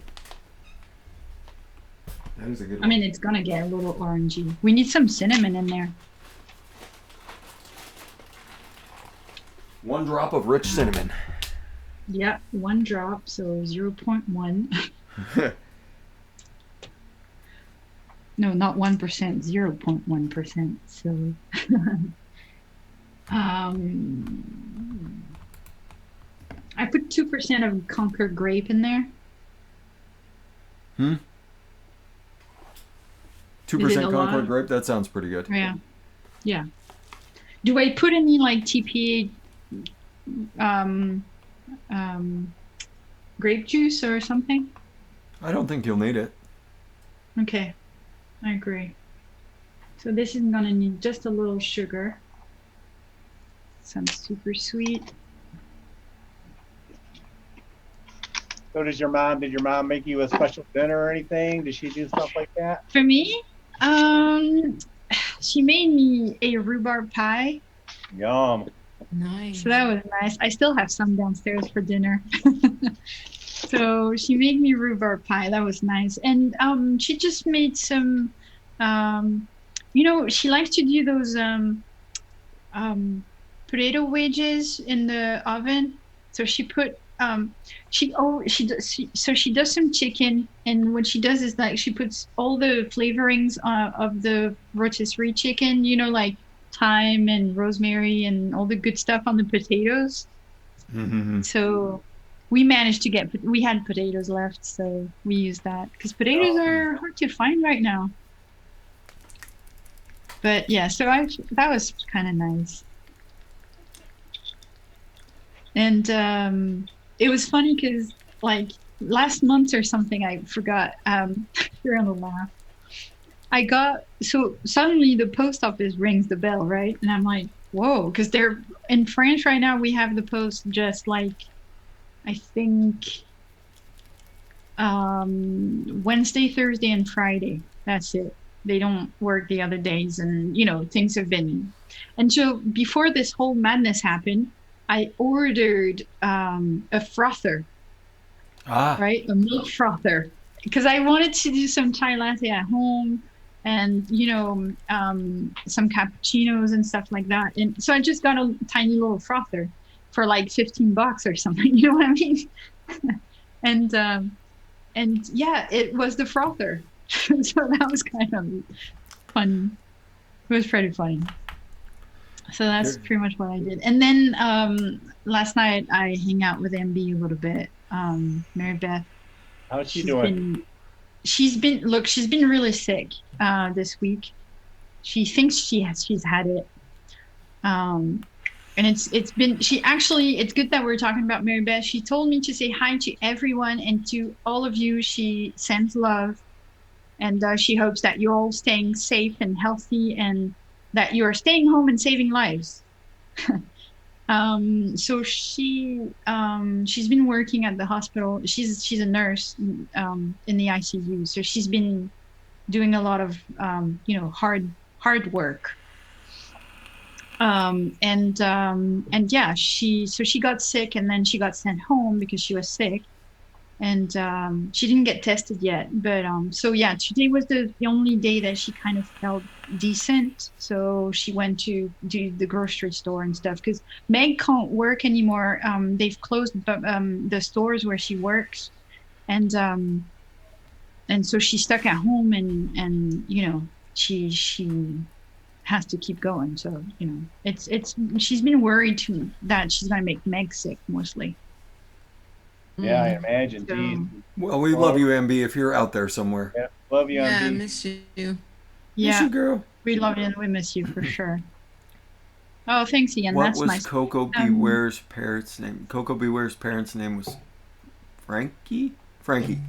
That is a good I one. mean, it's going to get a little orangey. We need some cinnamon in there. 1 drop of rich cinnamon. Yep, 1 drop, so 0.1. No, not 1%, 0.1%. So I put 2% of Conquer grape in there. 2% lot? Concord grape. That sounds pretty good. Yeah. Yeah. Do I put any like TPA grape juice or something? I don't think you'll need it. Okay. I agree. So this is gonna need just a little sugar. Sounds super sweet. So did your mom make you a special dinner or anything? Did she do stuff like that? For me, she made me a rhubarb pie. Yum. Nice. So that was nice. I still have some downstairs for dinner. So she made me rhubarb pie. That was nice. And she just made some, she likes to do those potato wedges in the oven. So she put she does some chicken, and what she does is like she puts all the flavorings of the rotisserie chicken, like thyme and rosemary and all the good stuff on the potatoes. Mm-hmm. So we managed to we had potatoes left, so we used that because potatoes are hard to find right now. But yeah, so that was kind of nice. And it was funny because like last month or something, I forgot, you're gonna laugh. So suddenly the post office rings the bell, right? And I'm like, whoa, because they're in France right now. We have the post just like, I think, Wednesday, Thursday, and Friday. That's it. They don't work the other days, and things have been. And so before this whole madness happened, I ordered a frother, right? A milk frother, because I wanted to do some chai latte at home and, some cappuccinos and stuff like that. And so I just got a tiny little frother for like $15 or something. You know what I mean? And yeah, it was the frother. So that was kind of fun. It was pretty funny. So that's pretty much what I did. And then last night I hang out with MB a little bit. Mary Beth. How's she doing? She's been really sick this week. She thinks she's had it. And it's good that we're talking about Mary Beth. She told me to say hi to everyone, and to all of you she sends love, and she hopes that you're all staying safe and healthy, and that you are staying home and saving lives. So she's been working at the hospital. She's a nurse in the ICU. So she's been doing a lot of hard work. And yeah, she got sick, and then she got sent home because she was sick. And she didn't get tested yet, but so yeah, today was the only day that she kind of felt decent. So she went to do the grocery store and stuff because Meg can't work anymore. They've closed the stores where she works, and so she's stuck at home, and she has to keep going. So it's she's been worried that she's gonna make Meg sick mostly. Yeah, I imagine. So, Geez. Well, we love you, MB, if you're out there somewhere. Yeah, love you, Yeah, I MB. miss you. Miss yeah, you, girl. we love you and we miss you for sure. Oh, thanks, Ian. What That's was nice. Coco Beware's parents' name? Coco Beware's parents' name was Frankie? Frankie.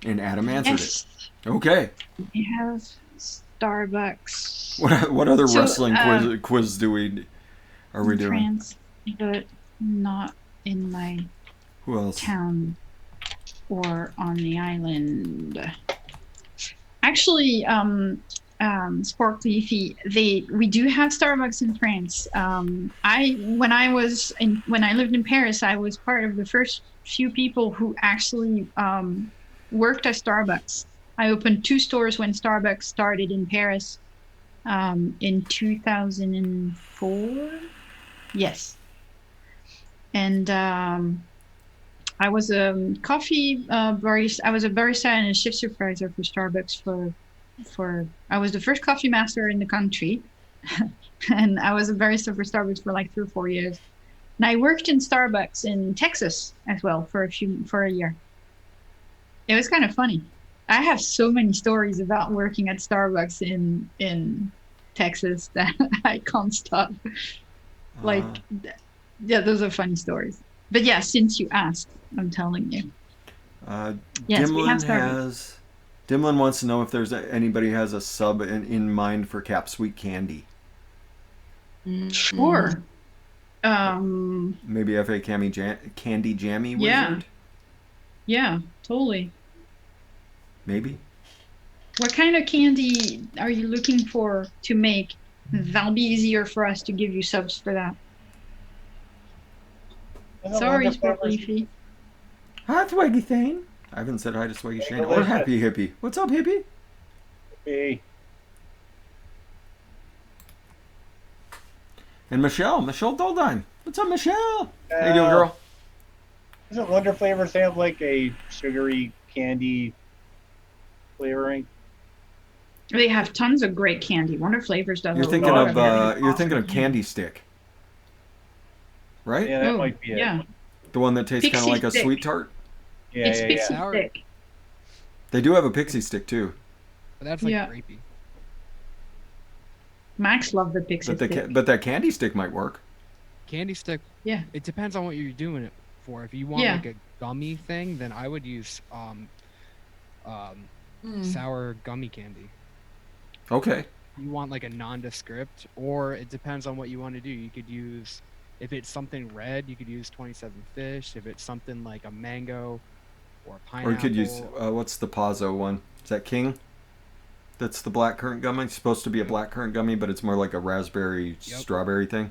And Adam answered Yes, it. Okay. we have Starbucks. What other So, wrestling quiz are we in doing? France, but not in my Who else? town or on the island. Actually, Sport Leafy, we do have Starbucks in France. When I lived in Paris, I was part of the first few people who actually worked at Starbucks. I opened 2 stores when Starbucks started in Paris in 2004. Yes. And I was a coffee barista. I was a barista and a shift supervisor for Starbucks for I was the first coffee master in the country, and I was a barista for Starbucks for like 3 or 4 years. And I worked in Starbucks in Texas as well for a year. It was kind of funny. I have so many stories about working at Starbucks in Texas that I can't stop. Like, yeah, those are funny stories. But yeah, since you asked, I'm telling you. Yes, we have Starbucks. Dimlin wants to know if there's anybody has a sub in mind for Cap Sweet Candy. Sure. Maybe FA Candy Jammy Yeah. Wizard? Yeah, totally. Maybe. What kind of candy are you looking for to make? That'll be easier for us to give you subs for that. Sorry, Sport Leafy. Hi, Swaggy Thane. I haven't said hi to Swaggy Shane or Happy Hippie. What's up, Hippie? Hey. And Michelle Doldine. What's up, Michelle? How you doing, girl? Doesn't Wonder Flavors have like a sugary candy flavoring? They have tons of great candy. Wonder Flavors does. You're thinking of Candy Stick, right? Yeah, that might be it. Yeah. The one that tastes kind of Pixie like a Stick. sweet tart. Yeah, It's yeah, Pixie yeah. Stick. They do have a Pixie Stick too. But that's like Yeah. grapey. Max loved the Pixie Stick. But that Candy Stick might work. Candy stick. Yeah. It depends on what you're doing it for. If you want Yeah. like a gummy thing, then I would use sour gummy candy. Okay. You want like a nondescript, or it depends on what you want to do. You could use, if it's something red, you could use 27 Fish. If it's something like a mango or pineapple. Or you could use what's the Pazzo one? Is that King? That's the blackcurrant gummy. It's supposed to be a blackcurrant gummy, but it's more like a raspberry strawberry thing.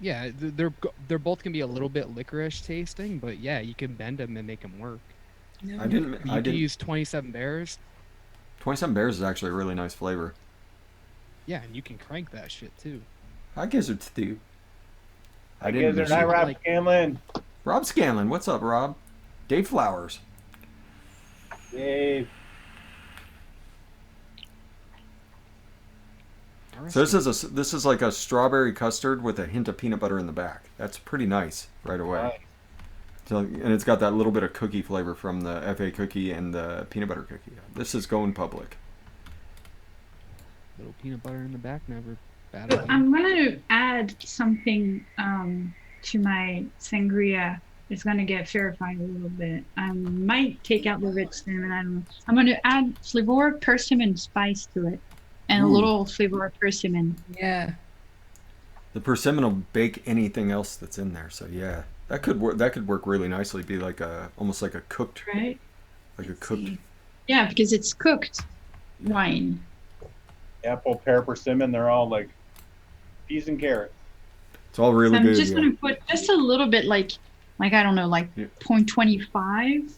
Yeah, they're both can be a little bit licorice tasting, but yeah, you can bend them and make them work. I didn't. You could use 27 Bears. 27 Bears is actually a really nice flavor. Yeah, and you can crank that shit too. I guess it's too. I Guys didn't. are not Rob Scanlon. Rob Scanlon, what's up, Rob? Dave Flowers. Dave. So this is like a strawberry custard with a hint of peanut butter in the back. That's pretty nice right away. Nice. So, and it's got that little bit of cookie flavor from the FA cookie and the peanut butter cookie. This is going public. Little peanut butter in the back, never bad. So I'm gonna add something to my sangria. It's gonna get verified a little bit. I might take out the rich cinnamon. I don't know. I'm gonna add flavor persimmon spice to it, and a little flavor persimmon. Yeah. The persimmon will bake anything else that's in there. So yeah, that could work. That could work really nicely. Be like almost like a cooked, Right? like a cooked. Yeah, because it's cooked wine. Apple, pear, persimmon, they're all like peas and carrots. It's all really I'm good. just Yeah. gonna put just a little bit, like I don't know, like 0.25.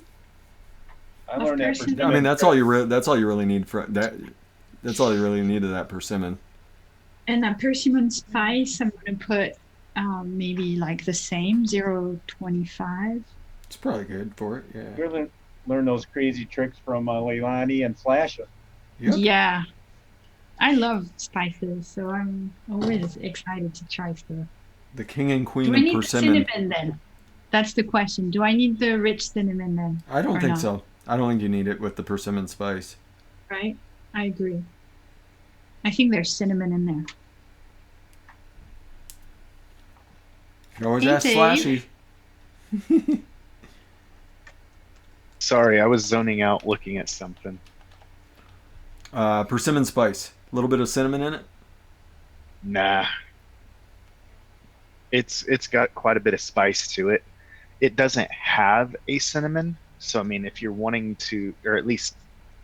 I learned that persimmon. persimmon. I mean, that's all you really need for that. That's all you really need of that persimmon. And that persimmon spice, I'm gonna put maybe like the same 0.25. It's probably good for it. Yeah. You learn those crazy tricks from Leilani and Slasha. Yep. Yeah, I love spices, so I'm always excited to try stuff. The king and Do queen I of need the persimmon. cinnamon then? That's the question. Do I need the rich cinnamon then? I don't or think not? so. I don't think you need it with the persimmon spice. Right? I agree. I think there's cinnamon in there. You always Hey, ask Dave. Slashy. Sorry, I was zoning out looking at something. Persimmon spice. A little bit of cinnamon in it. Nah. It's got quite a bit of spice to it. It doesn't have a cinnamon, so I mean, if you're wanting to, or at least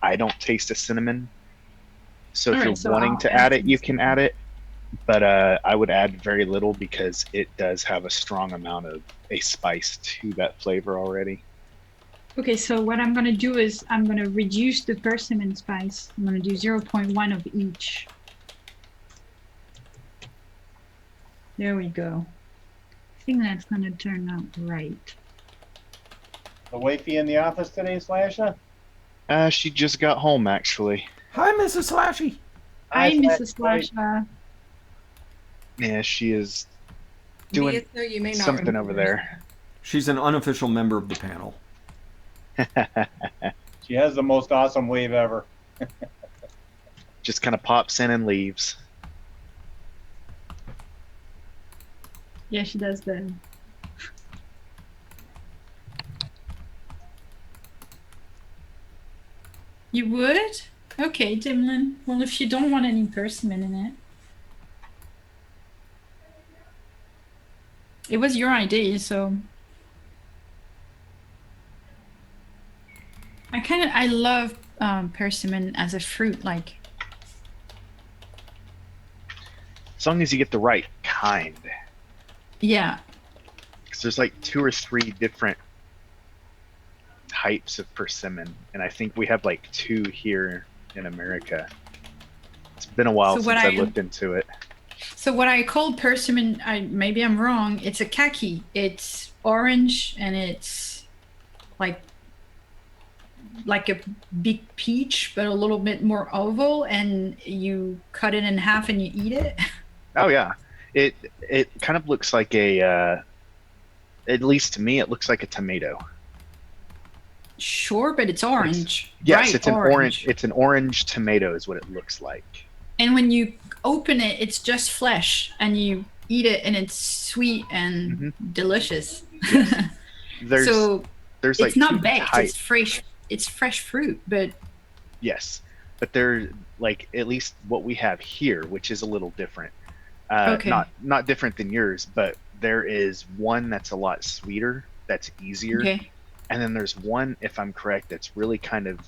I don't taste a cinnamon. So if Alright, you're so wanting I'll to add add it, some you can add it. But I would add very little because it does have a strong amount of a spice to that flavor already. Okay, so what I'm gonna do is I'm gonna reduce the persimmon spice. I'm gonna do 0.1 of each. There we go. I think that's gonna turn out right. The wifey in the office today, Slasha? She just got home actually. Hi, Mrs. Slashy. Hi, Mrs. Flash. Slasha. Yeah, she is Be doing it so you may not something remember. over there. She's an unofficial member of the panel. She has the most awesome wave ever. Just kind of pops in and leaves. Yeah, she does the. You would? Okay, Dimlin. Well, if you don't want any persimmon in it. It was your idea, so. I love persimmon as a fruit, like. As long as you get the right kind. Yeah. Because there's like 2 or 3 different types of persimmon, and I think we have like 2 here in America. It's been a while So since what I I- looked into it. So what I call persimmon, maybe I'm wrong. It's a khaki. It's orange and it's like a big peach, but a little bit more oval. And you cut it in half and you eat it. Oh yeah, it kind of looks like a, at least to me, it looks like a tomato. Sure, but it's orange. Yes, Bright it's an orange. It's an orange tomato, is what it looks like. And when you open it, it's just flesh, and you eat it, and it's sweet and delicious. There's So there's like it's not 2 baked. types. It's fresh. It's fresh fruit, but Yes, but they're like at least what we have here, which is a little different. Okay. Not different than yours, but there is one that's a lot sweeter, that's easier, okay. and then there's one, if I'm correct, that's really kind of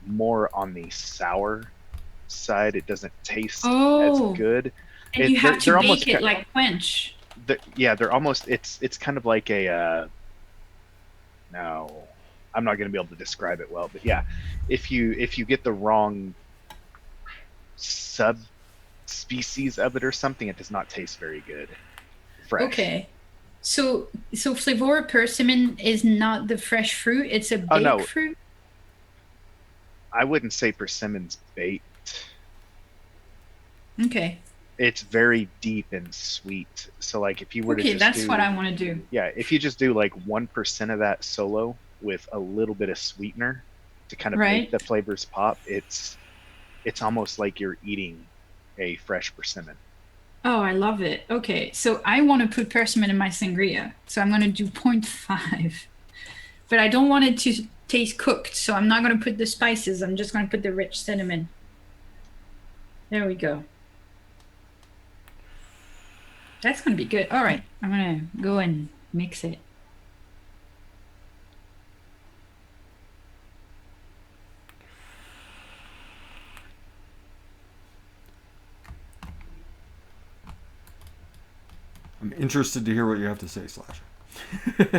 more on the sour side. It doesn't taste Oh. as good. And you have to they're bake almost it ki- like quench. Yeah, they're almost. It's kind of like a. No, I'm not going to be able to describe it well, but yeah, if you get the wrong subspecies of it or something, it does not taste very good. Fresh. Okay. So flavor persimmon is not the fresh fruit. It's a baked Oh, no. fruit. I wouldn't say persimmon's baked. Okay. It's very deep and sweet. So like if you were to Okay, just that's do, what I want to do. yeah, if you just do like 1% of that solo with a little bit of sweetener to kind of Right. make the flavors pop, it's almost like you're eating a fresh persimmon. Oh, I love it. Okay, so I want to put persimmon in my sangria. So I'm going to do 0.5. But I don't want it to taste cooked, so I'm not going to put the spices. I'm just going to put the rich cinnamon. There we go. That's going to be good. All right, I'm going to go and mix it. I'm interested to hear what you have to say, Slash.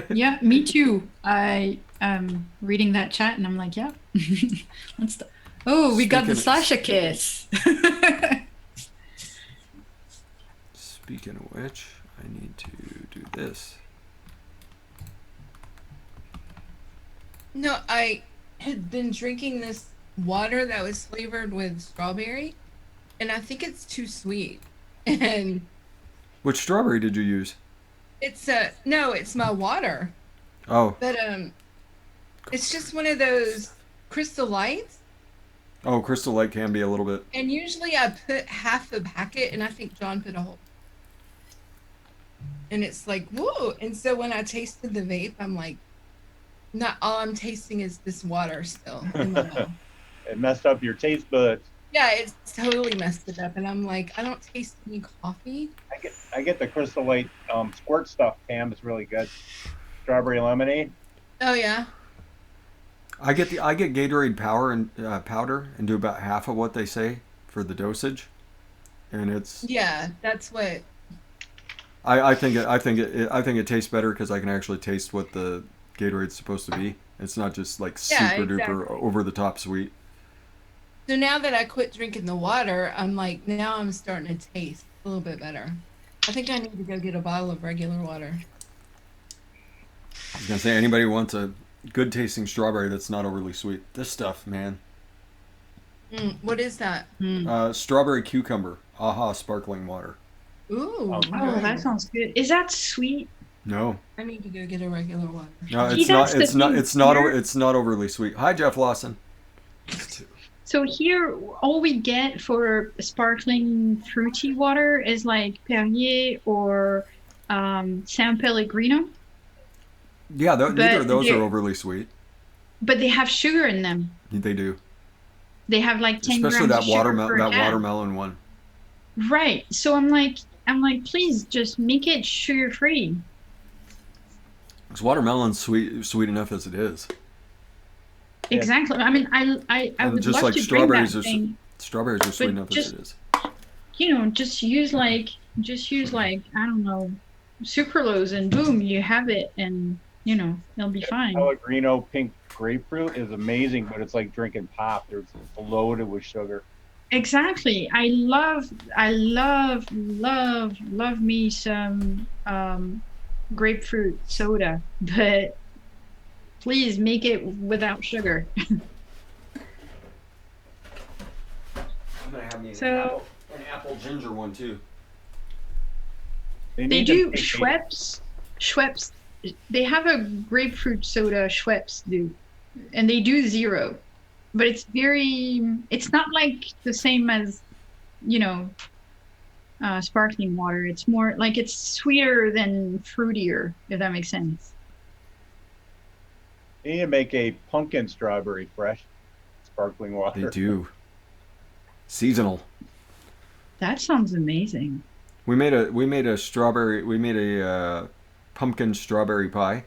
Yeah, me too. I am reading that chat and I'm like, yeah, let's. Oh, we got the Speaking slasher kiss. Speaking of which, I need to do this. No, I had been drinking this water that was flavored with strawberry, and I think it's too sweet. And Which strawberry did you use? it's no, it's my water, Oh, but it's just one of those Crystal Lights. oh, Crystal Light can be a little bit. And usually I put half the packet, and I think John put a whole. And it's like, whoa. And so when I tasted the vape, I'm like, not all I'm tasting is this water still in my mouth. It messed up your taste buds. Yeah, it's totally messed it up. And I'm like, I don't taste any coffee. I get the Crystal Light squirt stuff. Pam is really good. Strawberry lemonade. Oh, yeah. I get Gatorade powder and do about half of what they say for the dosage, and it's. Yeah, that's what. I think it tastes better because I can actually taste what the Gatorade's supposed to be. It's not just like Yeah, super exactly. duper over the top sweet. So now that I quit drinking the water, I'm like, now I'm starting to taste a little bit better. I think I need to go get a bottle of regular water. I was gonna say anybody who wants a good tasting strawberry that's not overly sweet. This stuff, man. What is that? Strawberry cucumber. Aha, sparkling water. Ooh. Oh, Oh, that sounds good. Is that sweet? No, I need to go get a regular one. no, See, it's not. that's the It's not. thing It's not. here. It's not overly sweet. Hi, Jeff Lawson. So here, all we get for sparkling fruity water is like Perrier or San Pellegrino, Yeah, neither of but those are overly sweet. they have sugar in them. They do, They have like 10 especially grams that of sugar per can. watermelon one. Right. So I'm like, please just make it sugar free. Because watermelon's sweet enough as it is. Yeah. Exactly. I mean, I And would just love like to drink that strawberries are thing. strawberries are sweet enough just- as it is. You know, just use like I don't know, sucralose, and boom, you have it, and you know it'll be fine. Pellegrino pink grapefruit is amazing, but it's like drinking pop. It's loaded with sugar. Exactly. I love me some grapefruit soda, but please make it without sugar. I'm gonna have me So- an apple ginger one too. They need to do make Schweppes. They have a grapefruit soda. Schweppes do, and they do zero, but it's not like the same as, you know, sparkling water. It's more like it's sweeter than fruitier, if that makes sense. They need to make a pumpkin strawberry fresh sparkling water. They do. Seasonal. That sounds amazing. We made a pumpkin strawberry pie.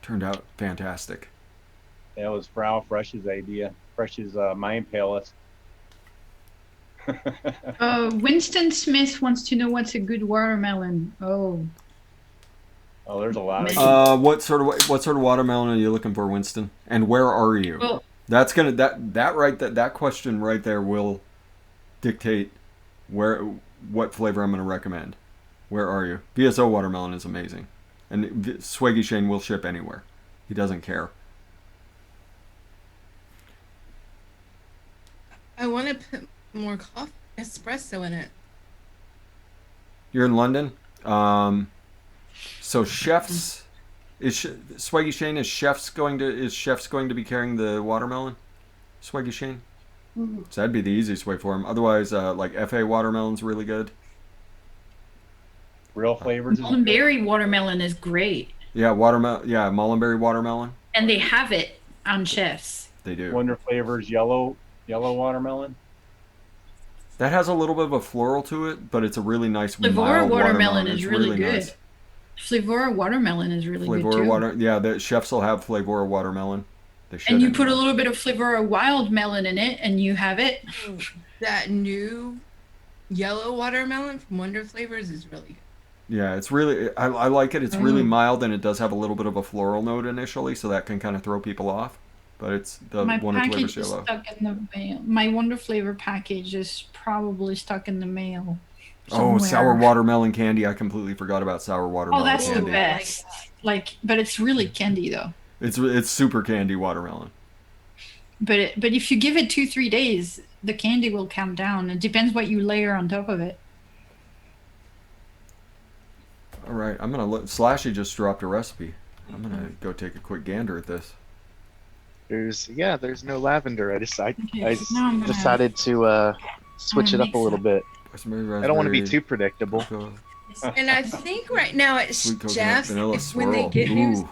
Turned out fantastic. That was Frau Fresh's idea. Fresh's mind palace. Winston Smith wants to know what's a good watermelon. Oh, Oh, there's a lot of What sort of watermelon are you looking for, Winston? And where are you? well, That's gonna that question right there will dictate what flavor I'm gonna recommend. Where are you? VSO watermelon is amazing, and Swaggy Shane will ship anywhere. He doesn't care. I want to put more coffee espresso in it. You're in London. So chefs Swaggy Shane is chefs going to be carrying the watermelon? Swaggy Shane. So that'd be the easiest way for him. Otherwise, like FA watermelon's really good. real flavors. Mulberry watermelon is great, Yeah, watermelon. Yeah, mulberry watermelon. and they have it on Chefs. They do. Wonder Flavors yellow watermelon. That has a little bit of a floral to it, but it's a really nice Flavora mild watermelon It's is really good. nice. Flavora watermelon is really good Flavora too. water. Yeah, the chefs will have Flavora watermelon. They should. And you put a anyway. little bit of Flavora wild melon in it, and you have it. That new yellow watermelon from Wonder Flavors is really good. Yeah, it's really. I like it. It's really mild, and it does have a little bit of a floral note initially, so that can kind of throw people off. But it's the My Wonder Flavors package is yellow. stuck in the mail. My Wonder Flavor package is probably stuck in the mail. Oh, sour somewhere. watermelon candy! I completely forgot about sour Oh, watermelon that's candy. the best. Like, but it's really candy though. It's super candy watermelon. But if you give it 2-3 days, the candy will calm down. It depends what you layer on top of it. All right, I'm gonna look. Slashy just dropped a recipe. I'm gonna go take a quick gander at this. There's no lavender. I Okay, now I'm gonna decided to switch it up a little bit. I don't want to be too predictable. And I think right now it's Sweet coconut Jeff's. vanilla If when they swirl. get new Ooh.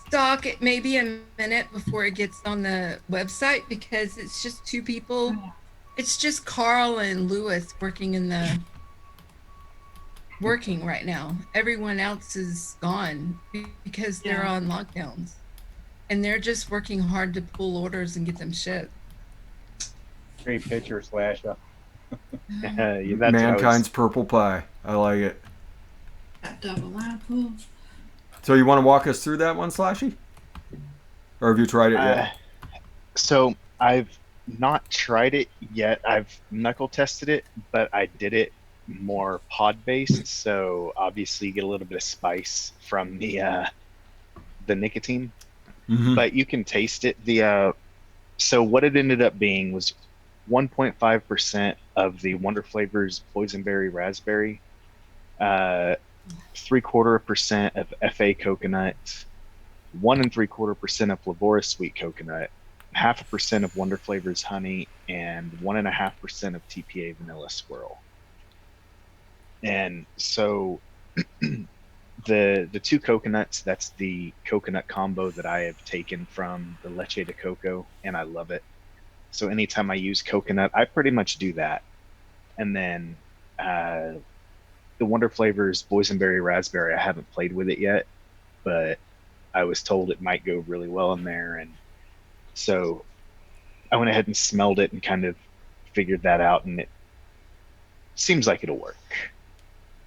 stock, it may be a minute before it gets on the website because it's just two people. It's just Carl and Lewis working right now. Everyone else is gone because they're Yeah. on lockdowns. And they're just working hard to pull orders and get them shipped. Great picture, Slasha. Yeah, that's what I was- Mankind's purple pie. I like it. That double apple. So you want to walk us through that one, Slashy? Or have you tried it yet? So I've not tried it yet. I've knuckle tested it, but I did it more pod based. So obviously you get a little bit of spice from the nicotine. but you can taste it. So what it ended up being was 1.5% of the Wonder Flavors boysenberry raspberry, 3/4% of FA coconut, 1 3/4% of Flavora sweet coconut, 0.5% of Wonder Flavors honey, and 1.5% of TPA vanilla swirl. And so the two coconuts, that's the coconut combo that I have taken from the leche de coco, and I love it. So anytime I use coconut, I pretty much do that. And then the Wonder Flavors boysenberry raspberry, I haven't played with it yet, but I was told it might go really well in there. And so I went ahead and smelled it and kind of figured that out, and it seems like it'll work.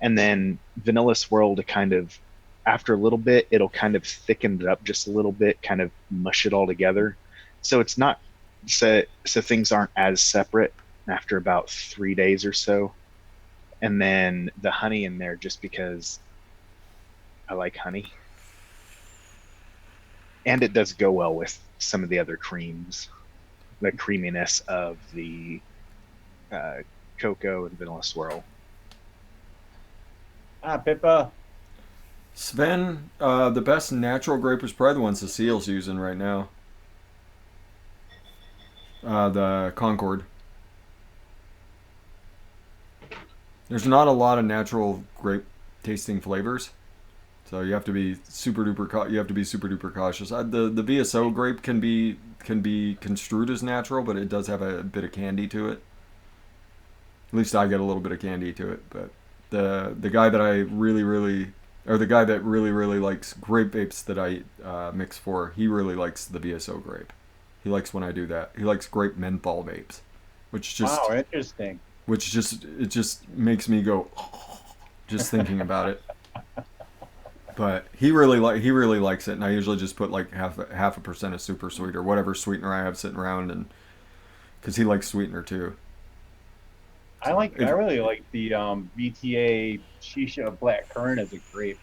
And then vanilla swirl to kind of, after a little bit, it'll kind of thicken it up just a little bit, kind of mush it all together. So it's not, so things aren't as separate after about 3 days or so. And then the honey in there, just because I like honey. And it does go well with some of the other creams, the creaminess of the cocoa and vanilla swirl. Pippa. Sven, the best natural grape is probably the ones Cecile's using right now. The Concord. There's not a lot of natural grape tasting flavors, so you have to be super duper cautious. The VSO grape can be construed as natural, but it does have a bit of candy to it. At least I get a little bit of candy to it. But the guy that really likes grape vapes that I mix for, he really likes the VSO grape. He likes when I do that. He likes grape menthol vapes, which just Wow, interesting. Which just makes me go just thinking about it. But he really likes it, and I usually just put like half a percent of super sweet or whatever sweetener I have sitting around, and because he likes sweetener too. I really like the VTA Shisha Black Currant as a grape.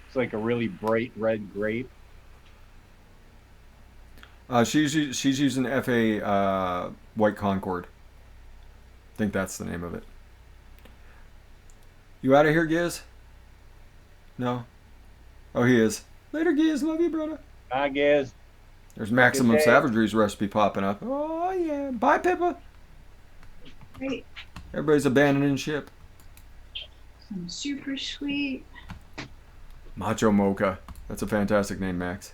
It's like a really bright red grape. She's using FA White Concord. I think that's the name of it. You out of here, Giz? No? Oh, he is. Later, Giz. Love you, brother. I guess. There's Maximum Savagery's recipe popping up. Oh, yeah. Bye, Pippa. Great. Everybody's abandoning ship. Some super sweet. Macho Mocha. That's a fantastic name, Max.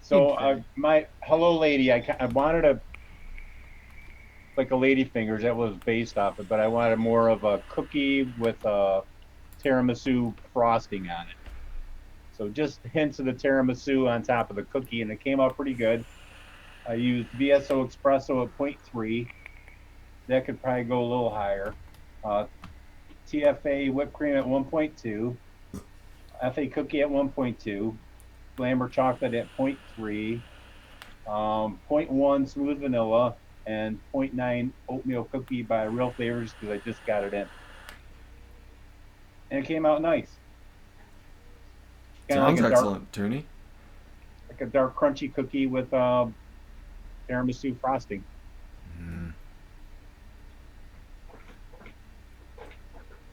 So, my Hello Lady, I wanted a like a ladyfingers that was based off it, but I wanted more of a cookie with a tiramisu frosting on it. So just hints of the tiramisu on top of the cookie, and it came out pretty good. I used VSO Espresso at 0.3. That could probably go a little higher. TFA whipped cream at 1.2. FA cookie at 1.2. Glamour chocolate at 0.3. 0.1 smooth vanilla, and 0.9 oatmeal cookie by Real Flavors because I just got it in. And it came out nice. Sounds excellent, Toonie. Like a dark crunchy cookie with tiramisu frosting. Mm.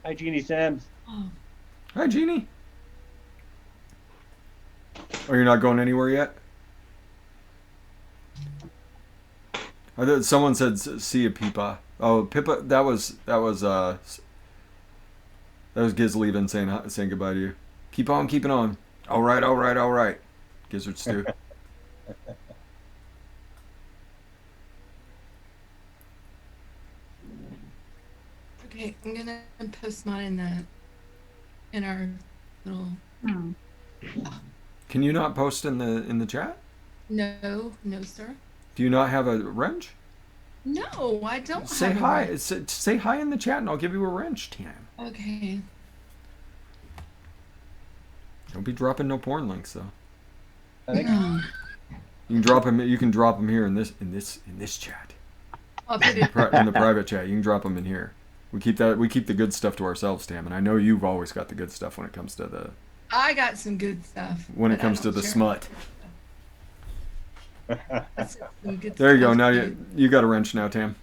Hi, Jeannie Sims. Oh, Hi, Jeannie. Oh, you're not going anywhere yet? Someone said, "See you, Pippa." Oh, Pippa, that was Giz leaving, saying goodbye to you. Keep on keeping on. All right. Gizzard stew. okay. I'm gonna post mine in our little. Oh. Can you not post in the chat? No, sir. Do you not have a wrench? No, I don't. Say have a hi. wrench. Say hi in the chat, and I'll give you a wrench, Tam. Okay. Don't be dropping no porn links though. I think No. You can drop them. You can drop them here in this chat. I'll put it. In the private chat. You can drop them in here. We keep the good stuff to ourselves, Tam, and I know you've always got the good stuff when it comes to I got some good stuff. when it but I comes to don't the share. smut. That's some good There you go. stuff, Now dude. you got a wrench now, Tam.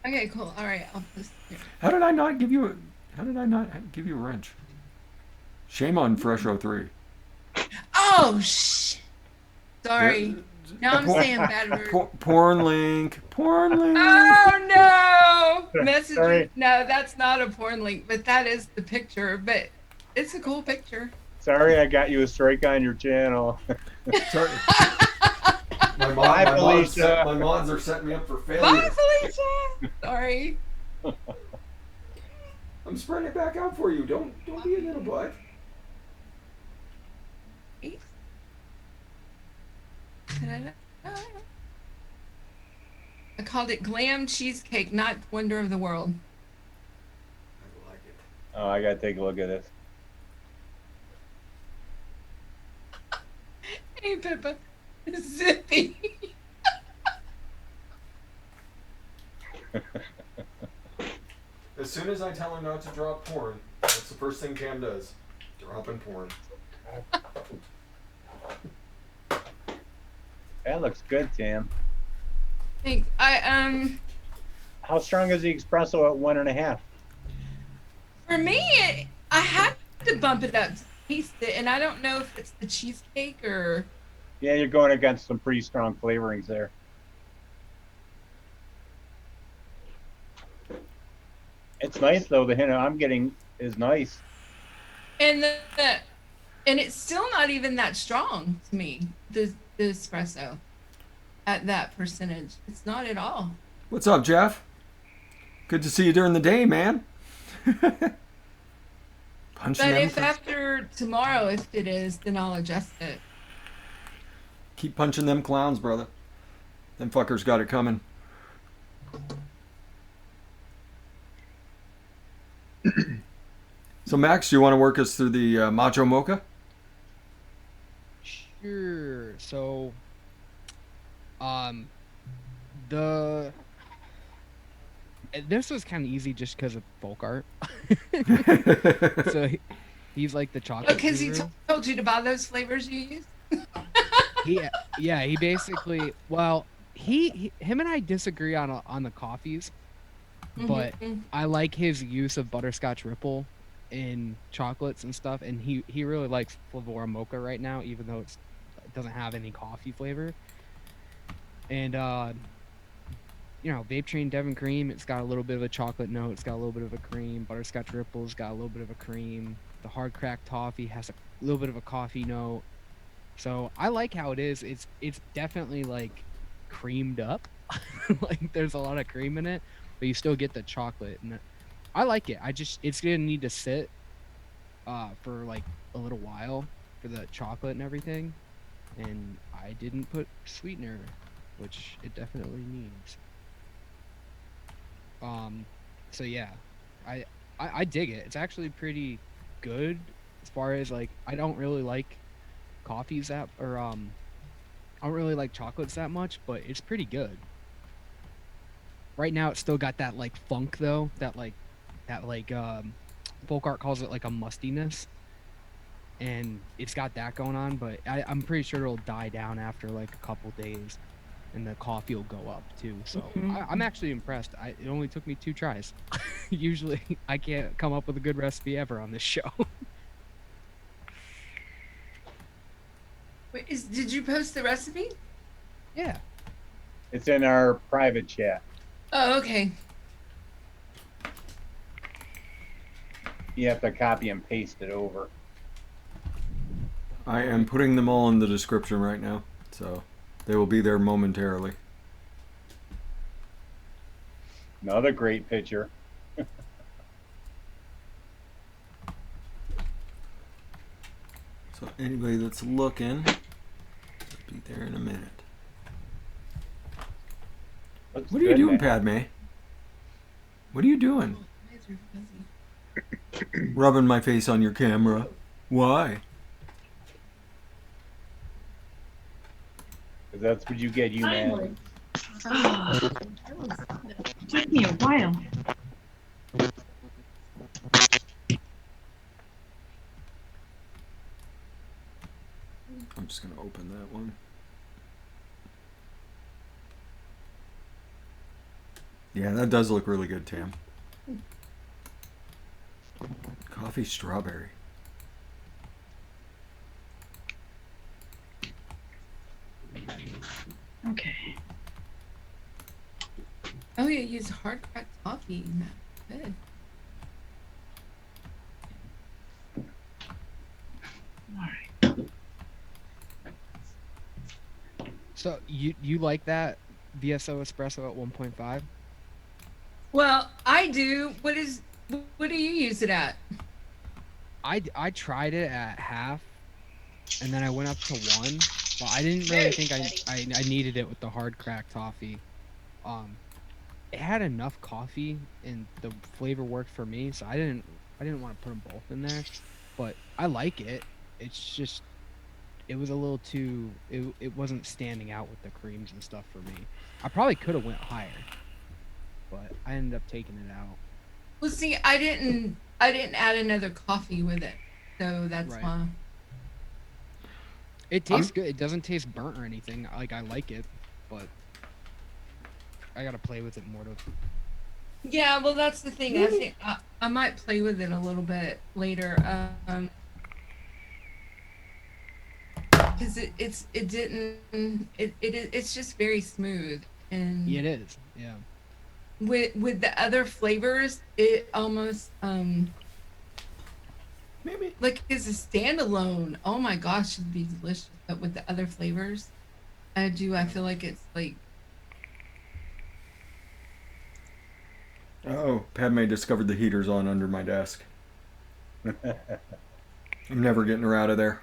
Okay, cool. All right, I'll post it. How did I not give you a wrench? Shame on fresh03. Oh, sorry. Now I'm Por- saying bad words. Porn link. Porn link. Oh no! Messaging. Sorry. No, that's not a porn link, but that is the picture. But it's a cool picture. Sorry, I got you a strike on your channel. Sorry. My Bye, mods Felicia. my mods are setting me up for failure. Bye, Felicia. Sorry. I'm spreading it back out for you. Don't be a little butt. I called it glam cheesecake, not wonder of the world. I like it. Oh, I gotta take a look at this. Hey, Pippa. Zippy. As soon as I tell her not to drop porn, that's the first thing Cam does. Dropping porn. That looks good, Tam. Thanks. How strong is the espresso at 1.5? For me, I had to bump it up to taste it, and I don't know if it's the cheesecake or. Yeah, you're going against some pretty strong flavorings there. It's nice though. The hint I'm getting is nice. And and it's still not even that strong to me. The espresso at that percentage, it's not at all. What's up, Jeff? Good to see you during the day, man. Punching But them if after tomorrow, if it is, then I'll adjust it. Keep punching them clowns, brother. Them fuckers got it coming. So, Max, do you want to work us through the Macho Mocha? Sure. So, this was kind of easy just because of folk art. So he's like the chocolate. Because he guru. told you to buy those flavors you use. He basically, well, him and I disagree on the coffees, but I like his use of butterscotch ripple in chocolates and stuff, and he really likes Flavora Mocha right now, even though it doesn't have any coffee flavor. And Vape Train Devon Cream, it's got a little bit of a chocolate note, it's got a little bit of a cream. Butterscotch Ripple's got a little bit of a cream. The Hard Cracked Toffee has a little bit of a coffee note. So I like how it is. It's definitely like creamed up. Like there's a lot of cream in it, but you still get the chocolate, and I like it. It's gonna need to sit for like a little while for the chocolate and everything, and I didn't put sweetener, which it definitely needs. So yeah, I dig it. It's actually pretty good as far as like I don't really like coffees that or I don't really like chocolates that much, but it's pretty good. Right now it's still got that like funk though, that folk art calls it like a mustiness, and it's got that going on, but I'm pretty sure it'll die down after like a couple days, and the coffee will go up too. So I'm actually impressed. It only took me 2 tries. Usually I can't come up with a good recipe ever on this show. Wait, did you post the recipe? Yeah. It's in our private chat. Oh, okay. You have to copy and paste it over. I am putting them all in the description right now, so they will be there momentarily. Another great picture. So anybody that's looking, will be there in a minute. Looks What are you good, doing, man. Padme? What are you doing? My eyes are fuzzy. Rubbing my face on your camera. Why? 'Cause that's what you get, you man. Took me a while. just gonna open that one. Yeah, that does look really good, Tam. Coffee strawberry. Okay. Oh, you use hard cracked coffee. Good. All right. So you like that VSO espresso at 1.5? Well, I do. What do you use it at? I tried it at half, and then I went up to 1, but I didn't really think I needed it with the hard cracked toffee. It had enough coffee and the flavor worked for me, so I didn't want to put them both in there. But I like it. It's just it was a little too it wasn't standing out with the creams and stuff for me. I probably could have went higher, but I ended up taking it out. Well, see, I didn't add another coffee with it, so that's Right. why. It tastes good. It doesn't taste burnt or anything. Like, I like it, but I gotta play with it more to. Yeah, well, that's the thing. I think I might play with it a little bit later, because it's just very smooth, and Yeah, it is. Yeah. with the other flavors, it almost Maybe. like as a standalone. Oh my gosh, it'd be delicious. But with the other flavors, I feel like it's like. Oh, Padme discovered the heater's on under my desk. I'm never getting her out of there.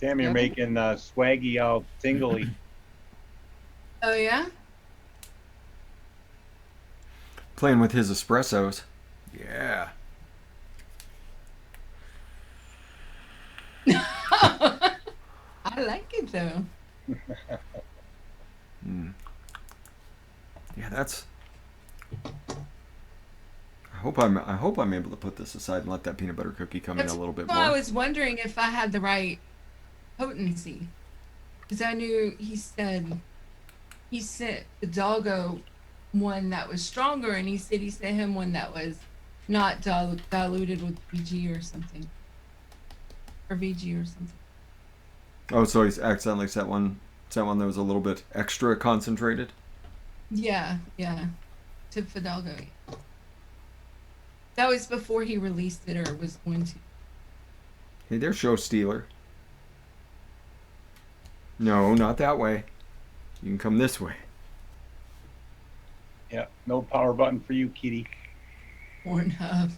Tam, you're making Swaggy all tingly. Oh yeah. Playing with his espressos. Yeah. I like it though. Yeah, that's. I hope I'm able to put this aside and let that peanut butter cookie come in a little bit Well, more. I was wondering if I had the right potency, because I knew he sent the doggo one that was stronger, and he said he sent him one that was not diluted with VG or something, or VG or something. Oh, so he's accidentally set one that was a little bit extra concentrated. Yeah, to Fidalgo. That was before he released it or was going to. Hey there, show stealer. No, not that way. You can come this way. Yeah, no power button for you, kitty. Pornhub.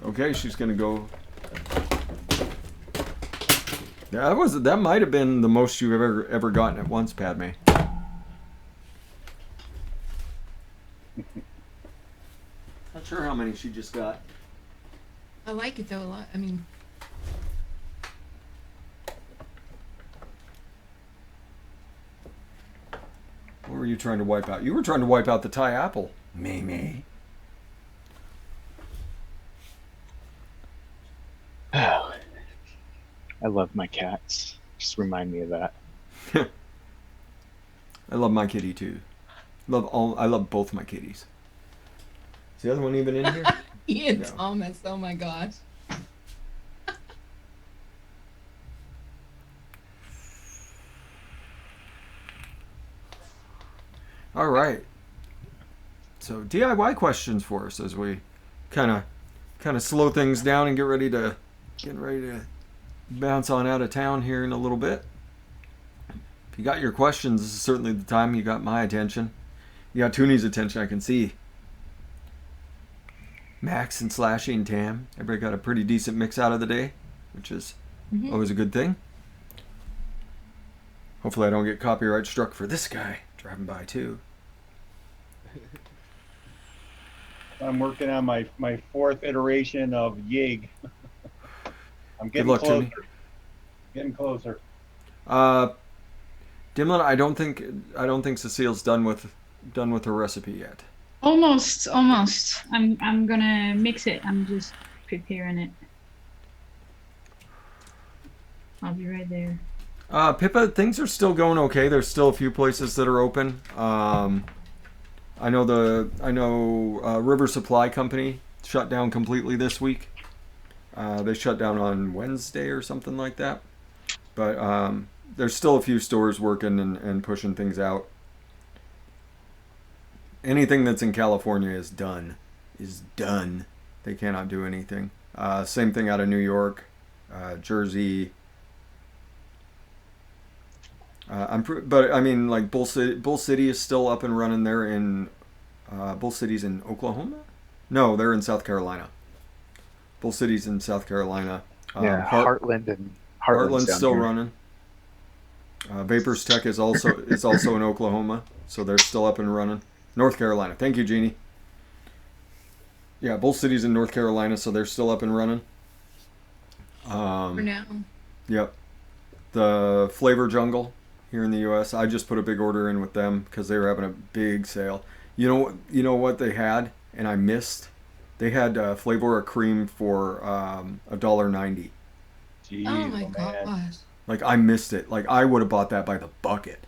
Okay, she's gonna go. Yeah, that might have been the most you've ever gotten at once, Padme. Not sure how many she just got. I like it though a lot. I mean, What were you trying to wipe out? You were trying to wipe out the Thai apple. Me. Oh, I love my cats. Just remind me of that. I love my kitty too. I love both my kitties. Is the other one even in here? Ian No. Thomas. Oh my gosh. All right. So DIY questions for us as we kind of slow things down and get ready to bounce on out of town here in a little bit. If you got your questions, this is certainly the time. You got my attention. You got Tooney's attention, I can see. Max and Slashy and Tam. Everybody got a pretty decent mix out of the day, which is always a good thing. Hopefully I don't get copyright struck for this guy driving by too. I'm working on my fourth iteration of Yig. I'm Good getting luck, closer. Tooney. Getting closer. Dimlin, I don't think Cecile's done with her recipe yet. Almost, almost. I'm gonna mix it. I'm just preparing it. I'll be right there. Pippa, things are still going okay. There's still a few places that are open. I know River Supply Company shut down completely this week. They shut down on Wednesday or something like that. But there's still a few stores working and pushing things out. Anything that's in California is done. They cannot do anything. Same thing out of New York, Jersey. But I mean, like Bull City is still up and running. They're in Bull City's in Oklahoma. No, they're in South Carolina. Bull City's in South Carolina. Yeah, Heartland and Heartland's down still here. running. Vapors Tech is also in Oklahoma, so they're still up and running. North Carolina. Thank you, Jeannie. Yeah, Bull City's in North Carolina, so they're still up and running. For now. Yep. The Flavor Jungle here in the U.S. I just put a big order in with them because they were having a big sale. You know what they had, and I missed. They had Flavora cream for $1.90. Jeez, Oh my man. gosh. Like I missed it. Like I would have bought that by the bucket.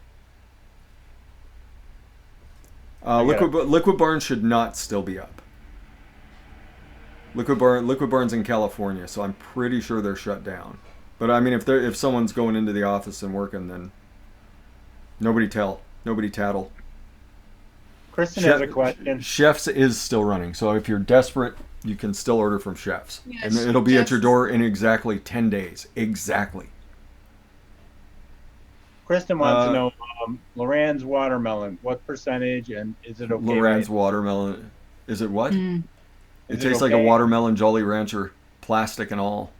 Liquid Barn should not still be up. Liquid Barn's in California, so I'm pretty sure they're shut down. But I mean, if someone's going into the office and working, then nobody tattle. Kristen has a question. Chef's is still running, so if you're desperate, you can still order from Chef's, Yes, and it'll be at your Chef's. door in exactly 10 days. Exactly. Kristen wants to know Loran's watermelon. What percentage, and is it okay? Loran's watermelon. Is it what? It Is tastes it like a okay? watermelon Jolly Rancher, plastic and all.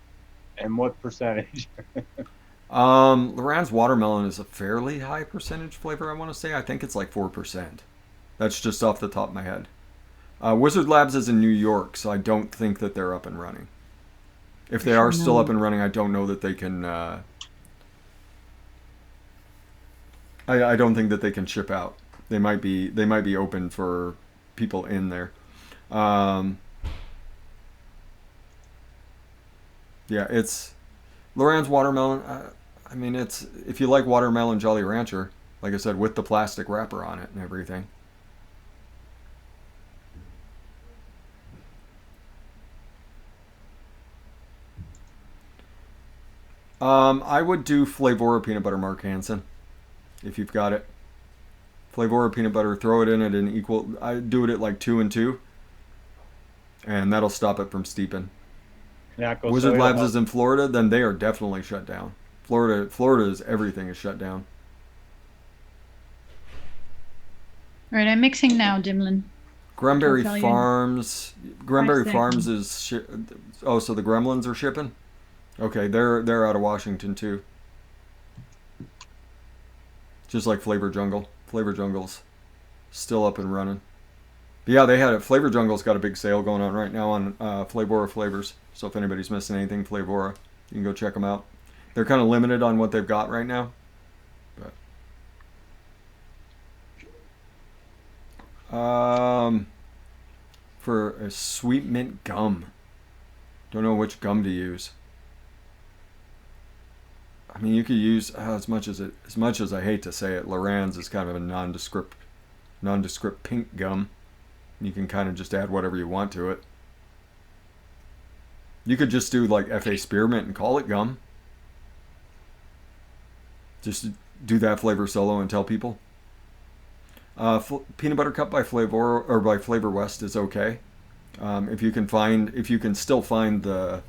And what percentage? Loran's watermelon is a fairly high percentage flavor, I want to say. I think it's like 4%. That's just off the top of my head. Wizard Labs is in New York, so I don't think that they're up and running. If they are still up and running, I don't know that they can... I don't think that they can ship out. They might be open for people in there. Yeah, it's Loran's watermelon. I mean, it's if you like watermelon Jolly Rancher, like I said, with the plastic wrapper on it and everything. I would do Flavora peanut butter, Mark Hansen, if you've got it. Flavora peanut butter, throw it in at an equal. I do it at like 2 and 2, and that'll stop it from steeping. Wizard Labs is in Florida, then they are definitely shut down. Florida's everything is shut down. All right, I'm mixing now, Dimlin. Granberry I'll tell you. Farms. Granberry Farms is. So the Gremlins are shipping. Okay, they're out of Washington too. Just like Flavor Jungle. Flavor Jungle's still up and running. But yeah, they had it. Flavor Jungle's got a big sale going on right now on Flavora flavors. So if anybody's missing anything, Flavora, you can go check them out. They're kind of limited on what they've got right now. But for a sweet mint gum, don't know which gum to use. I mean, you could use as much as I hate to say it, Loran's is kind of a nondescript pink gum. You can kind of just add whatever you want to it. You could just do like F.A. Spearmint and call it gum. Just do that flavor solo and tell people. Peanut butter cup by Flavor or by Flavor West is okay. If you can still find the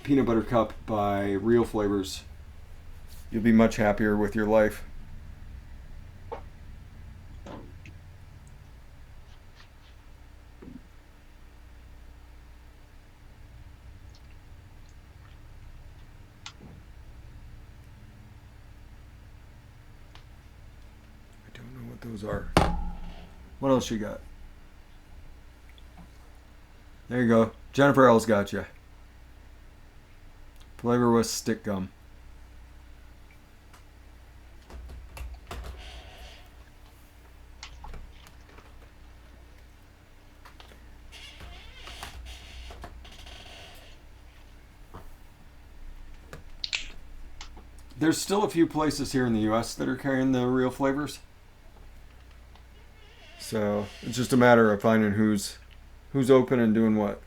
peanut butter cup by Real Flavors, you'll be much happier with your life. I don't know what those are. What else you got? There you go. Jennifer L's got you. Flavor West stick gum. there's still a few places here in the U.S. that are carrying the real flavors. So it's just a matter of finding who's open and doing what.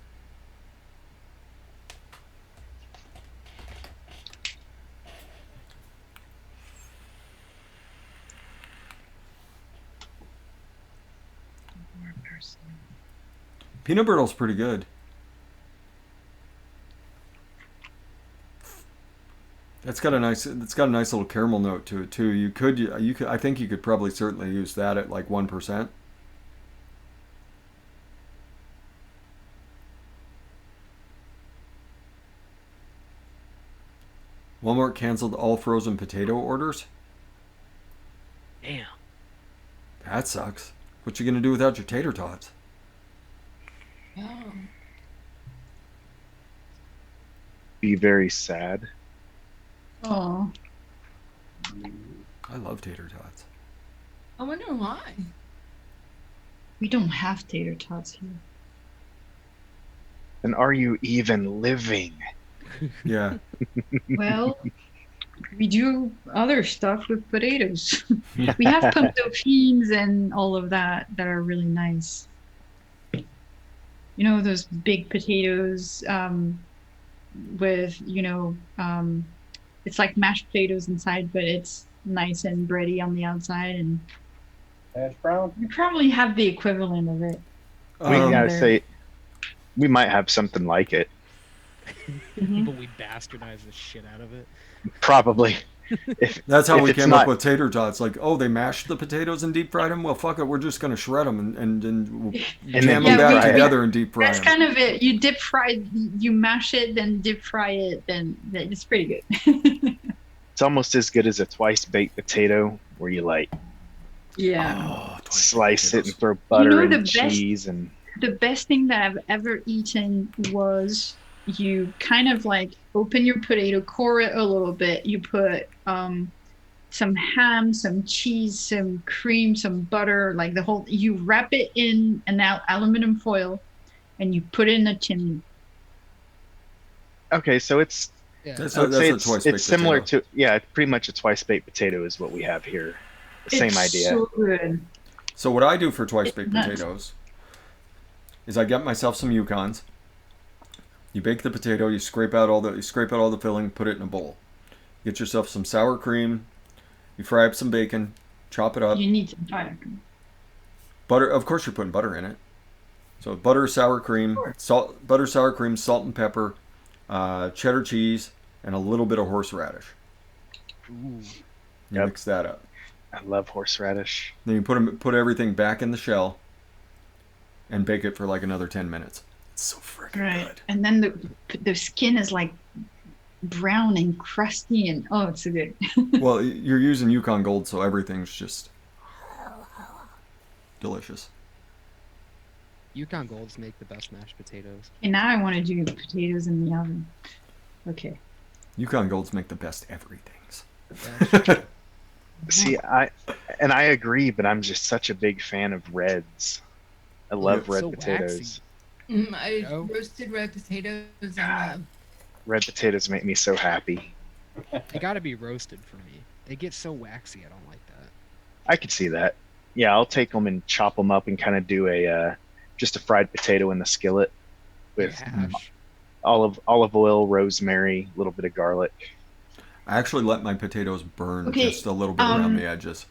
Peanut brittle is pretty good. It's got a nice little caramel note to it too. You could I think you could probably certainly use that at like 1%. Walmart canceled all frozen potato orders. Damn. That sucks. What you gonna do without your tater tots? Oh. Be very sad. Oh, I love tater tots. I wonder why. we don't have tater tots here. And are you even living? Yeah. Well, we do other stuff with potatoes. We have pumpkin beans and all of that are really nice. You know, those big potatoes with, it's like mashed potatoes inside, but it's nice and bready on the outside. And Hash brown? we probably have the equivalent of it. We gotta there. say, we might have something like it. Mhm. But we bastardize the shit out of it. Probably. That's how If we it's came not- up with tater tots. Like, oh, they mashed the potatoes and deep fried them. Well, fuck it, we're just gonna shred them and we'll jam then them deep back fry it. together and deep fry That's them. kind of it. You dip fry, you mash it, then dip fry it, then it's pretty good. It's almost as good as a twice baked potato, where you like Yeah. Oh, twice slice it and potatoes. throw butter know and the best- cheese and. The best thing that I've ever eaten was you kind of like open your potato, core it a little bit. You put some ham, some cheese, some cream, some butter, like the whole. You wrap it in an aluminum foil, and you put it in a chimney. Okay, so it's Yeah. That's I would say a twice it's similar potato. to pretty much a twice baked potato is what we have here. The same It's idea. So good. So what I do for twice baked Nuts. potatoes is I get myself some Yukons. You bake the potato, you scrape out all the filling, put it in a bowl. Get yourself some sour cream, you fry up some bacon, chop it up. You need some fire. Butter, of course you're putting butter in it. So butter, sour cream, salt, salt and pepper, cheddar cheese, and a little bit of horseradish. Ooh. You Yep. mix that up. I love horseradish. Then you put everything back in the shell and bake it for like another 10 minutes. It's so freaking Right. good. And then the skin is like brown and crusty, and oh, it's so good. Well, you're using Yukon Gold, so everything's just delicious. Yukon Golds make the best mashed potatoes. And now I want to do potatoes in the oven. Okay. Yukon Golds make the best everythings. Yeah. See, I agree, but I'm just such a big fan of reds. I love Yeah, red so potatoes. I No. roasted red potatoes. I love. Red potatoes make me so happy. They gotta be roasted for me. They get so waxy. I don't like that. I could see that. Yeah, I'll take them and chop them up and kind of do just a fried potato in the skillet with Hash. olive oil, rosemary, a little bit of garlic. I actually let my potatoes burn Okay, just a little bit around the edges.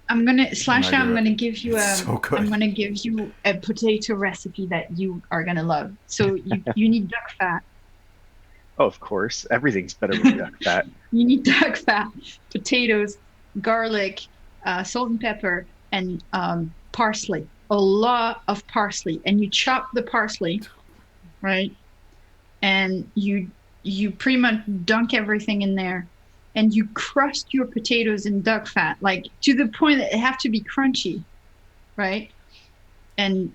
I'm gonna When I I'm do it. gonna give you It's so good. I'm gonna give you a potato recipe that you are gonna love. So you need duck fat. Oh, of course, everything's better with duck fat. You need duck fat, potatoes, garlic, salt and pepper, and parsley. A lot of parsley, and you chop the parsley, right? And you pretty much dunk everything in there, and you crust your potatoes in duck fat, like to the point that they have to be crunchy, right? And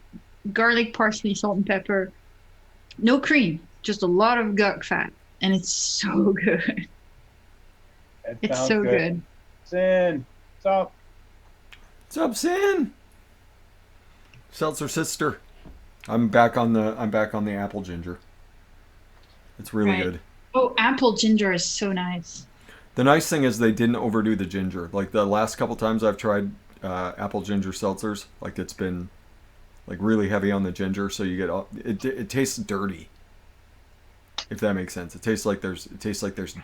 garlic, parsley, salt and pepper, no cream, just a lot of duck fat, and it's so good. That It's sounds so good. Sin. What's up? What's up, Sin? Seltzer sister. I'm back on the apple ginger. It's really Right. good. Oh, apple ginger is so nice. The nice thing is they didn't overdo the ginger. Like the last couple times I've tried apple ginger seltzers, like it's been like really heavy on the ginger, so you get all, it tastes dirty. If that makes sense, it tastes like there's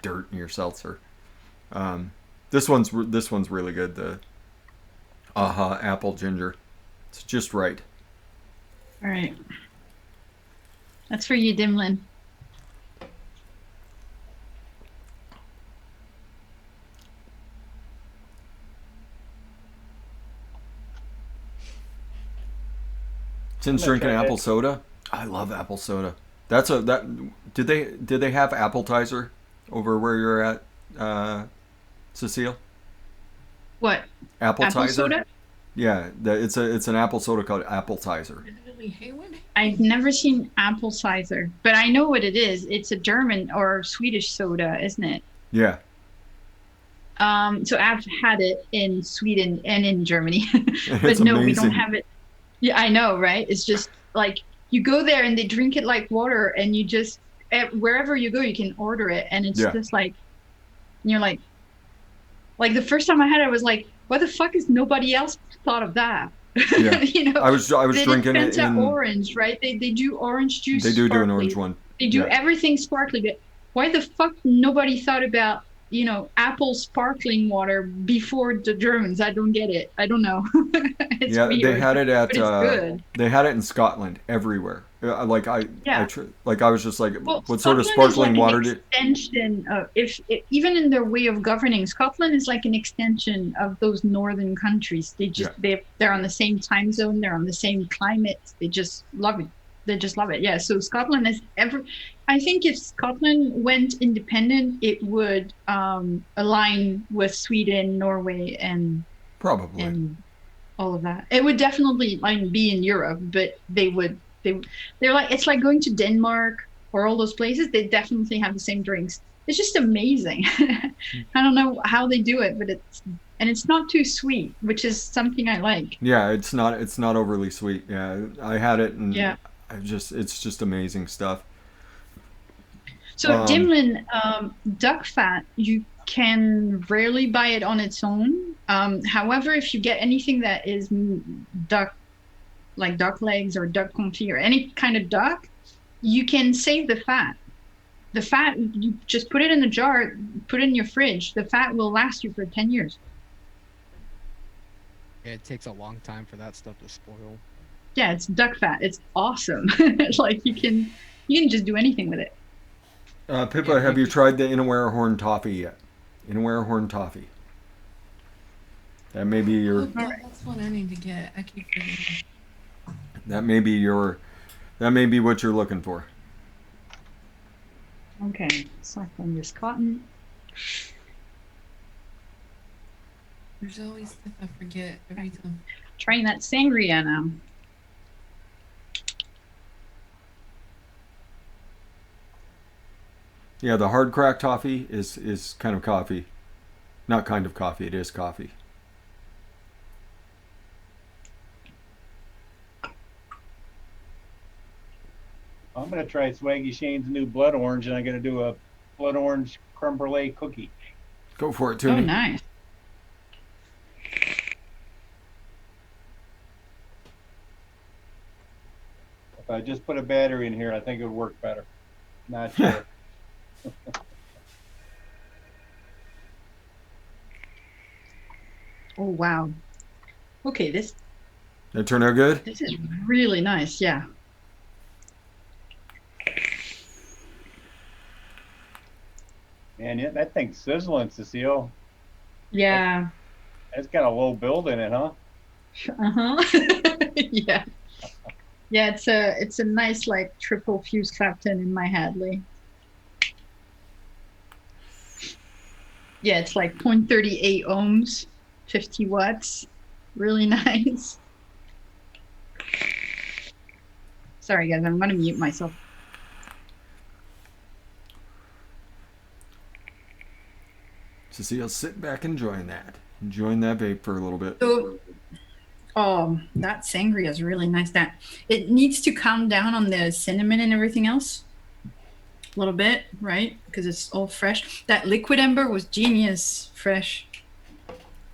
dirt in your seltzer. This one's really good. The Aha apple ginger, it's just right. All right. That's for you, Dimlin. Since drinking apple soda, I love apple soda. Did they have appetizer over where you're at, Cecile? What? Appetizer? Apple soda? Yeah, it's an apple soda called appetizer. I've never seen apple cider, but I know what it is. It's a German or Swedish soda, isn't it? Yeah. So I've had it in Sweden and in Germany, but It's no, we amazing. don't have it. Yeah, I know, right? It's just like you go there and they drink it like water, and you just wherever you go, you can order it, and it's just like, and you're like the first time I had it, I was like, why the fuck has nobody else thought of that? Yeah. You know, I was they drinking did it Fanta in. orange, right? They do orange juice. They do an sparkly. orange one. They do Yeah. everything sparkly, but why the fuck nobody thought about, you know, apple sparkling water before the Germans? I don't get it. I don't know. It's Yeah, weird, they had it at. but it's good. They had it in Scotland everywhere. I was just like, Well, what sort of Scotland is sparkling like water an did? extension of even in their way of governing, Scotland is like an extension of those northern countries. They're on the same time zone. They're on the same climate. They just love it. They just love it. Yeah. So Scotland is I think if Scotland went independent, it would align with Sweden, Norway, and Probably. and all of that. It would definitely be in Europe, but they're like, it's like going to Denmark or all those places. They definitely have the same drinks. It's just amazing. I don't know how they do it, but it's not too sweet, which is something I like. Yeah, it's not overly sweet. Yeah, I had it, and Yeah. it's just amazing stuff. So Dimlin, duck fat, you can rarely buy it on its own. However, if you get anything that is duck, like duck legs or duck confit or any kind of duck, you can save the fat. The fat, you just put it in a jar, put it in your fridge. The fat will last you for 10 years. Yeah, it takes a long time for that stuff to spoil. Yeah, it's duck fat. It's awesome. Like you can just do anything with it. Pippa, have you tried the Inawera Horn Toffee yet? Inawera Horn Toffee. That may be your. That's one I need to get. I keep forgetting. That may be what you're looking for. Okay, suck on this cotton. There's always stuff I forget every time. Trying that sangria now. Yeah, the hard crack toffee is kind of coffee. Not kind of coffee, it is coffee. I'm gonna try Swaggy Shane's new blood orange, and I'm gonna do a blood orange creme brulee cookie. Go for it, Oh, Toonie. nice. If I just put a battery in here, I think it would work better. Not sure. Oh, wow. Okay, this That turned out good? is really nice. Yeah. Man, that thing's sizzling, Cecile. Yeah. It's got a low build in it, huh? Uh-huh. Yeah. Yeah, it's a nice like triple fuse Clapton in my Hadley. Yeah, it's like 0.38 ohms, 50 watts. Really nice. Sorry guys, I'm gonna mute myself. Cecile, sit back enjoying that. Enjoying that vape for a little bit. So, that sangria is really nice. That it needs to calm down on the cinnamon and everything else. little bit, right? Because it's all fresh. That liquid amber was genius fresh.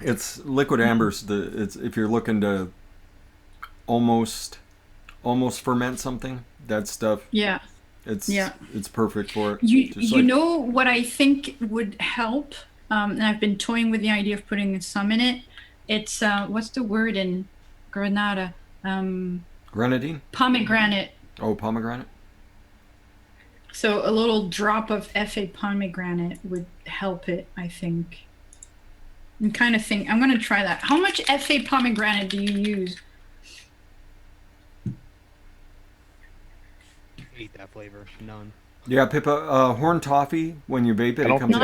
It's liquid amber's it's if you're looking to almost ferment something, that stuff. Yeah. It's perfect for it. You know what I think would help, and I've been toying with the idea of putting some in it. It's what's the word in Granada? Grenadine? Pomegranate. Oh, pomegranate. So a little drop of FA pomegranate would help it, I think. I'm kind of think I'm gonna try that. How much FA pomegranate do you use? Hate that flavor. None. Yeah, Pippa. Horn toffee. When you vape it, it comes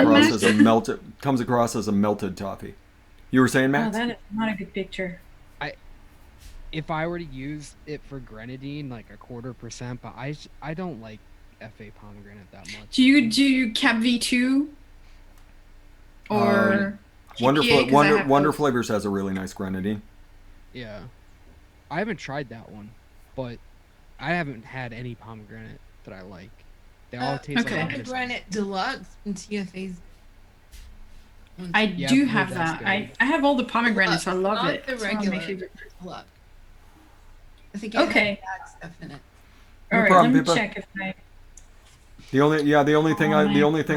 across as a melted toffee. You were saying, Max? Oh, that is not a good picture. If I were to use it for grenadine, like 1/4%, but I don't like FA pomegranate that much. Do you Cap V2 or Wonder Flavors has a really nice grenadine. Yeah, I haven't tried that one, but I haven't had any pomegranate that I like. They all taste like pomegranate deluxe and TFA's. I do have that. I have all the pomegranates. I love not it. The It's one of my regular favorite. deluxe. I think Okay. has stuff in it. No All right, problem, let me Pippa. check if I. The only thing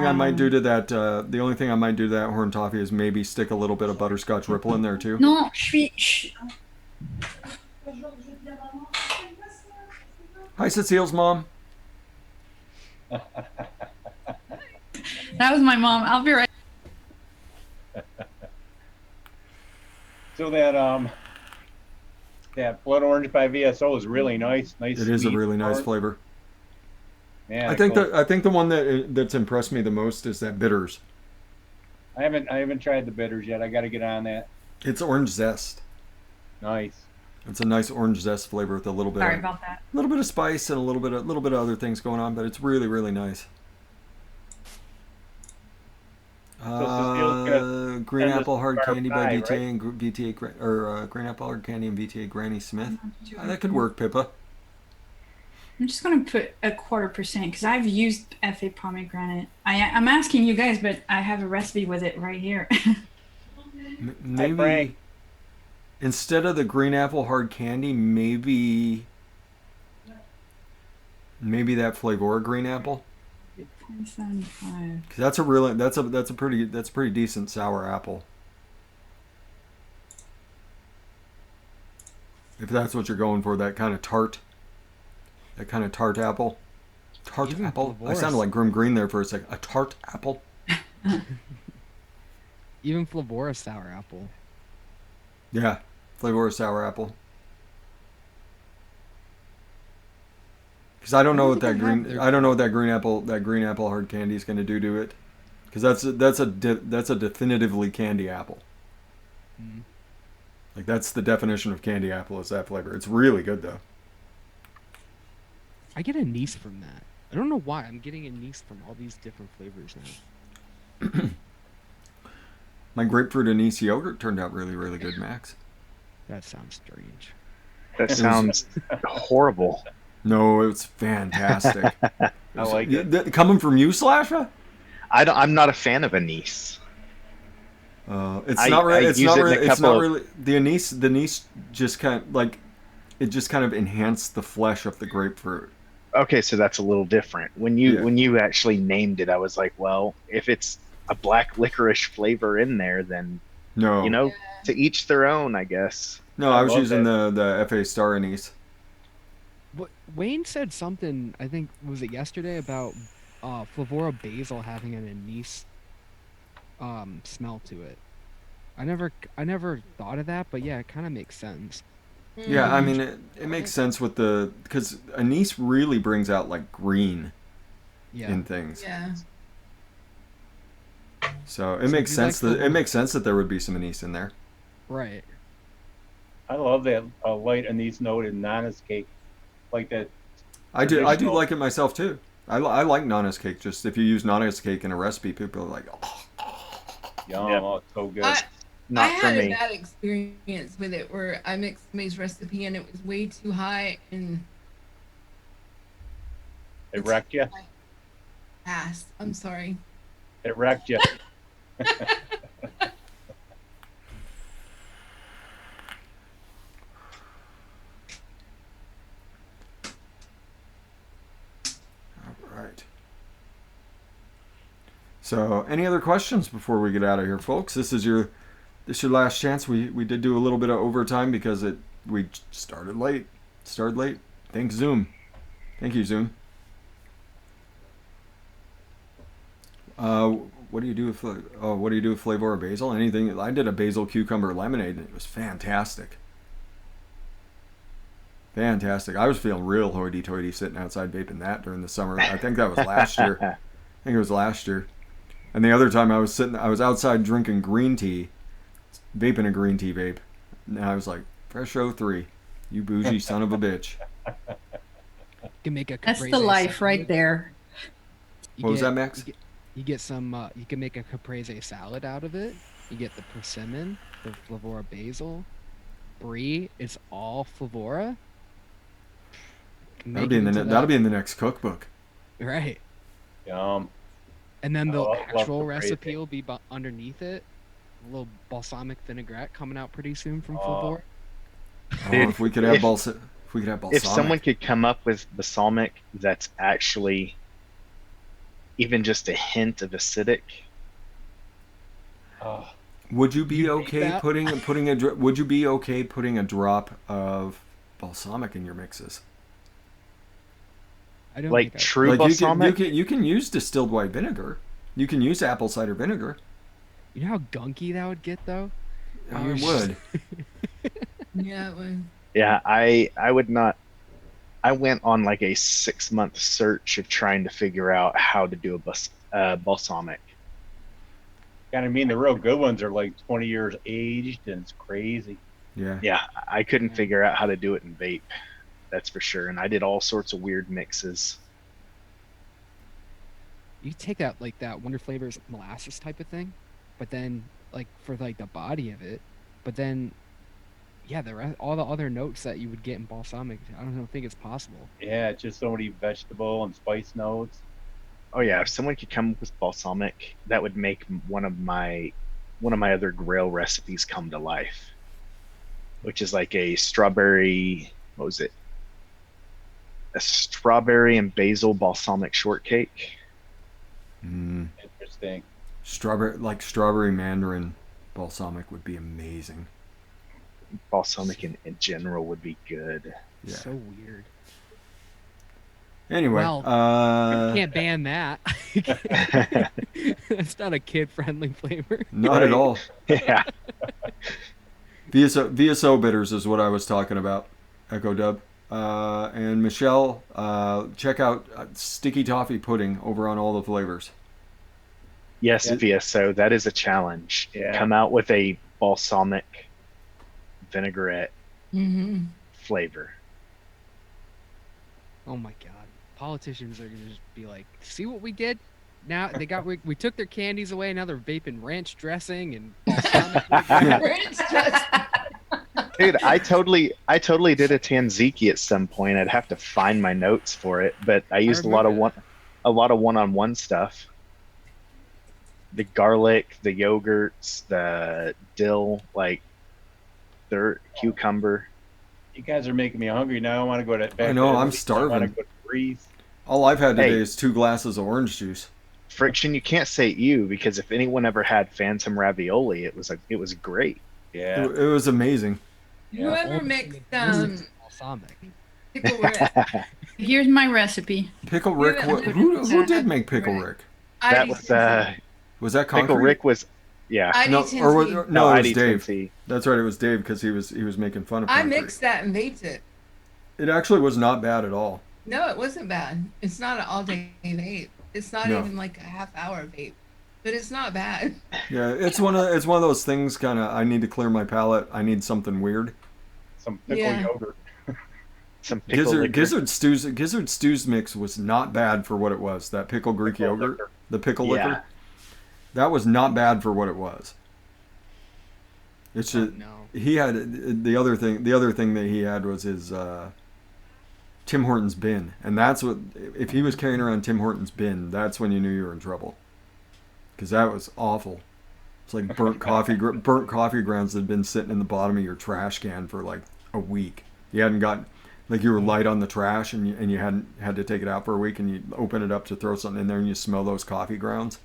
I might do God. to that horn toffee is maybe stick a little bit of butterscotch ripple in there too. Non, je suis. Hi, Cecile's mom. That was my mom. I'll be right. So that blood orange by VSO is really nice. Nice. It is a sweet really nice orange. flavor. Man, I think the one that's impressed me the most is that bitters. I haven't tried the bitters yet. I got to get on that. It's orange zest. Nice. It's a nice orange zest flavor with a little bit Sorry about that. a little bit of spice and a little bit of other things going on, but it's really, really nice. Green apple hard candy by VTA and green apple hard candy and VTA Granny Smith. That could work, Pippa. I'm just gonna put 1/4% because I've used FA pomegranate. I'm asking you guys, but I have a recipe with it right here. Maybe instead of the green apple hard candy, maybe that Flavora green apple. 0.75. Because that's a pretty decent sour apple. If that's what you're going for, that kind of tart apple. Tart Even apple. I Flavora's- sounded like Grim Green there for a second. A tart apple. Even Flavora sour apple. Yeah, Flavor sour apple. Because I don't know what that green apple hard candy is going to do to it. Because that's a definitively candy apple. Mm. Like that's the definition of candy apple is that flavor. It's really good though. I get anise from that. I don't know why. I'm getting anise from all these different flavors now. My grapefruit anise yogurt turned out really, really good, Max. That sounds strange. That sounds horrible. No, it's fantastic. I like it. Coming from you, Slasha? I'm not a fan of anise. It's not really. It's not really. It's not of- really. The anise just kind of like it just kind of enhanced the flesh of the grapefruit. Okay, so that's a little different. When you actually named it, I was like, well, if it's a black licorice flavor in there, then No, to each their own, I guess. no, I was love using the FA Star anise. But Wayne said something, I think, was it yesterday, about Flavora basil having an anise smell to it. I never thought of that, but yeah, it kind of makes sense. Yeah, I mean it makes sense with because anise really brings out like green Yeah. in things. Yeah. So it So makes do you like sense the it makes sense that there would be some anise in there. Right. I love that light anise note in Nana's cake, like that. I do Traditional. like it myself too. I like Nana's cake. Just if you use Nana's cake in a recipe, people are like, oh. Yum, Yeah. oh, it's so good. I Not for had a me. bad experience with it where I mixed somebody's recipe and it was way too high and It wrecked you. Pass. I'm sorry. It wrecked you. All right. So, any other questions before we get out of here, folks? This is your last chance. We did do a little bit of overtime because we started late. Thanks, Zoom. Thank you, Zoom. What do you do with flavor or basil? Anything? I did a basil cucumber lemonade and it was fantastic. Fantastic. I was feeling real hoity-toity sitting outside vaping that during the summer. I think that was last year. I think it was last year. And the other time I was outside drinking green tea, vaping a green tea vape. And I was like, fresh03, you bougie son of a bitch. You can make a That's the caprese life right salad. there. You What was get- that, Max? You get some. You can make a caprese salad out of it. You get the persimmon, the flavora basil, brie. It's all flavora. That'll be in the next cookbook. Right. Yum. And then the love actual caprese. recipe will be underneath it. A little balsamic vinaigrette coming out pretty soon from Oh. flavora. Dude, If we could have if- balsamic. If someone could come up with balsamic that's actually even just a hint of acidic, Oh, Would you be You okay that? putting a drop of balsamic in your mixes? I don't like think true Like balsamic. you can use distilled white vinegar. You can use apple cider vinegar. you know how gunky that would get though. I You're would. Yeah, it was. Yeah, I would not. I went on like a 6-month search of trying to figure out how to do a balsamic. kind of mean the real good ones are like 20 years aged, and it's crazy. Yeah. Yeah, I couldn't figure out how to do it in vape. That's for sure. And I did all sorts of weird mixes. You take out like that Wonder Flavors molasses type of thing, but then like for like the body of it, but then yeah, all the other notes that you would get in balsamic, I don't think it's possible. Yeah, it's just so many vegetable and spice notes. Oh yeah, if someone could come up with balsamic, that would make one of my other grail recipes come to life. Which is like a strawberry, what was it? A strawberry and basil balsamic shortcake. Mm. Interesting. Strawberry mandarin balsamic would be amazing. Balsamic in general would be good. Yeah. So weird. Anyway, Well, Can't ban that. That's not a kid-friendly flavor. not at Right. all. Yeah. VSO bitters is what I was talking about. Echo Dub. And Michelle, check out Sticky Toffee Pudding over on all the flavors. Yes, Yeah. VSO, that is a challenge. Yeah. Come out with a balsamic vinaigrette Mm-hmm. flavor. Oh my god. Politicians are gonna just be like, see what we did? Now we took their candies away, now they're vaping ranch dressing and balsamic vinaigrette. Dude, I totally did a Tanziki at some point. I'd have to find my notes for it, but I used a lot of one-on-one stuff. The garlic, the yogurts, the dill, like the cucumber. You guys are making me hungry now. I want to go to bed. I know, I'm I want starving. to go to breathe. All I've had today Hey. is 2 glasses of orange juice. Friction, you can't say you, because if anyone ever had phantom ravioli, it was great. Yeah. It was amazing. Whoever mixed balsamic. pickle Rick. Here's my recipe. Pickle Rick. Who did make Pickle Rick? That was Was that Concrete? Pickle Rick was, yeah. No, ID or was, 10C. no, it was ID Dave. 10C. That's right. It was Dave because he was making fun of. I Concrete. mixed that and vaped it. It actually was not bad at all. No, it wasn't bad. It's not an all-day vape. It's not No. even like a half-hour vape, but it's not bad. Yeah, it's one of those things. Kind of, I need to clear my palate. I need something weird. Some pickle Yeah. yogurt. Some pickle liquor. Gizzard Stew's mix was not bad for what it was. That pickle Greek Pickle yogurt, liquor. the pickle Yeah. liquor, that was not bad for what it was. It's Oh, just no. he had the other thing. The other thing that he had was his Tim Hortons bin, and that's what, if he was carrying around Tim Hortons bin, that's when you knew you were in trouble, because that was awful. It's like burnt coffee grounds that had been sitting in the bottom of your trash can for like a week. You hadn't got, like, you were light on the trash, and you hadn't had to take it out for a week, and you open it up to throw something in there, and you smell those coffee grounds.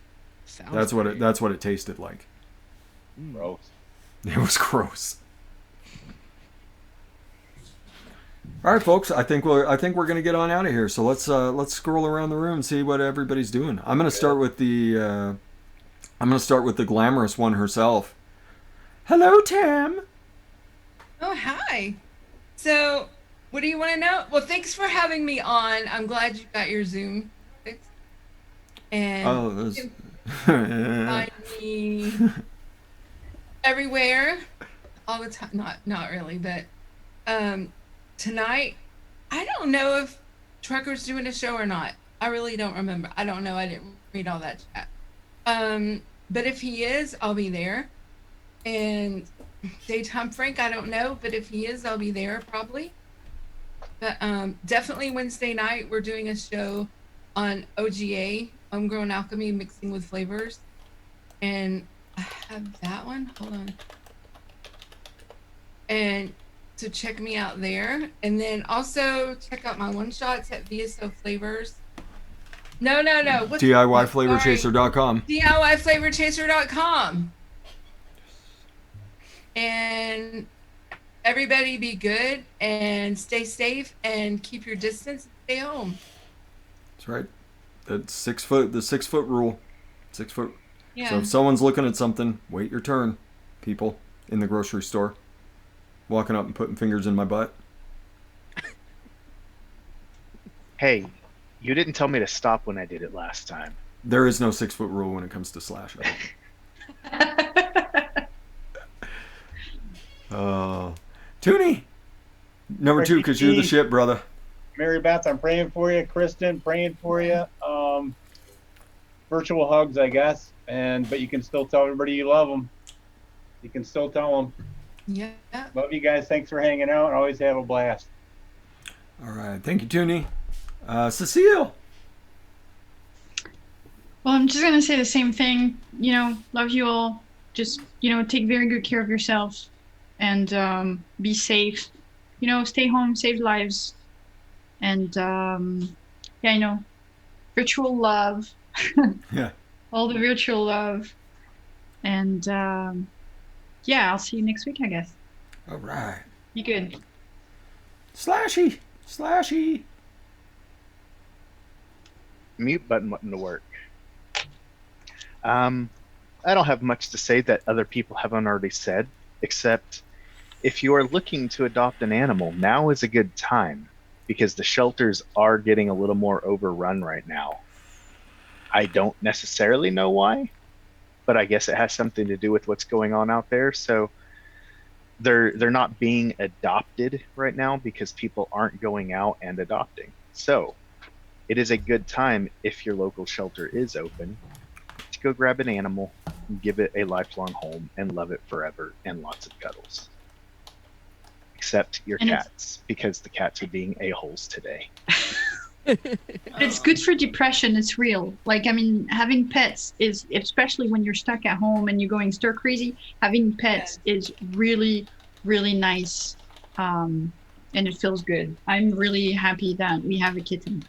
That's what it tasted like. Gross. It was gross. All right, folks. I think we're gonna get on out of here. So let's scroll around the room and see what everybody's doing. I'm gonna start with the glamorous one herself. Hello, Tam. Oh, hi. So, what do you want to know? Well, thanks for having me on. I'm glad you got your Zoom fixed. And you can find me everywhere, all the time. Not really, but tonight, I don't know if Trucker's doing a show or not. I really don't remember. I don't know. I didn't read all that chat. But if he is, I'll be there. And Daytime Frank, I don't know, but if he is, I'll be there probably. But definitely Wednesday night, we're doing a show on OGA, Homegrown Alchemy, mixing with flavors. And I have that one. Hold on. And so check me out there. And then also check out my one-shots at VSO Flavors. No. DIYFlavorChaser.com. DIYFlavorChaser.com. And everybody be good and stay safe and keep your distance and stay home. That's right. That's the 6 foot rule. 6 foot. Yeah. So if someone's looking at something, wait your turn, people in the grocery store. Walking up and putting fingers in my butt. Hey, you didn't tell me to stop when I did it last time. There is no 6 foot rule when it comes to slashing. Toonie, number 2, because you're the shit, brother. Mary Beth, I'm praying for you. Kristen, praying for you. Virtual hugs, I guess. But you can still tell everybody you love them. You can still tell them. Yeah. Love you guys. Thanks for hanging out. Always have a blast. All right. Thank you, Toonie. Cecile. Well, I'm just gonna say the same thing. Love you all. Just take very good care of yourself, and be safe. Stay home, save lives, and virtual love. Yeah. All the virtual love, and I'll see you next week, I guess. All right. Be good. Slashy. Mute button wanting to work. I don't have much to say that other people haven't already said, except if you are looking to adopt an animal, now is a good time, because the shelters are getting a little more overrun right now. I don't necessarily know why, but I guess it has something to do with what's going on out there. So they're not being adopted right now because people aren't going out and adopting. So it is a good time, if your local shelter is open, to go grab an animal, give it a lifelong home, and love it forever, and lots of cuddles. Except your cats, because the cats are being a-holes today. It's good for depression. It's real. Having pets is, especially when you're stuck at home and you're going stir crazy, having pets is really, really nice. And it feels good. I'm really happy that we have a kitten.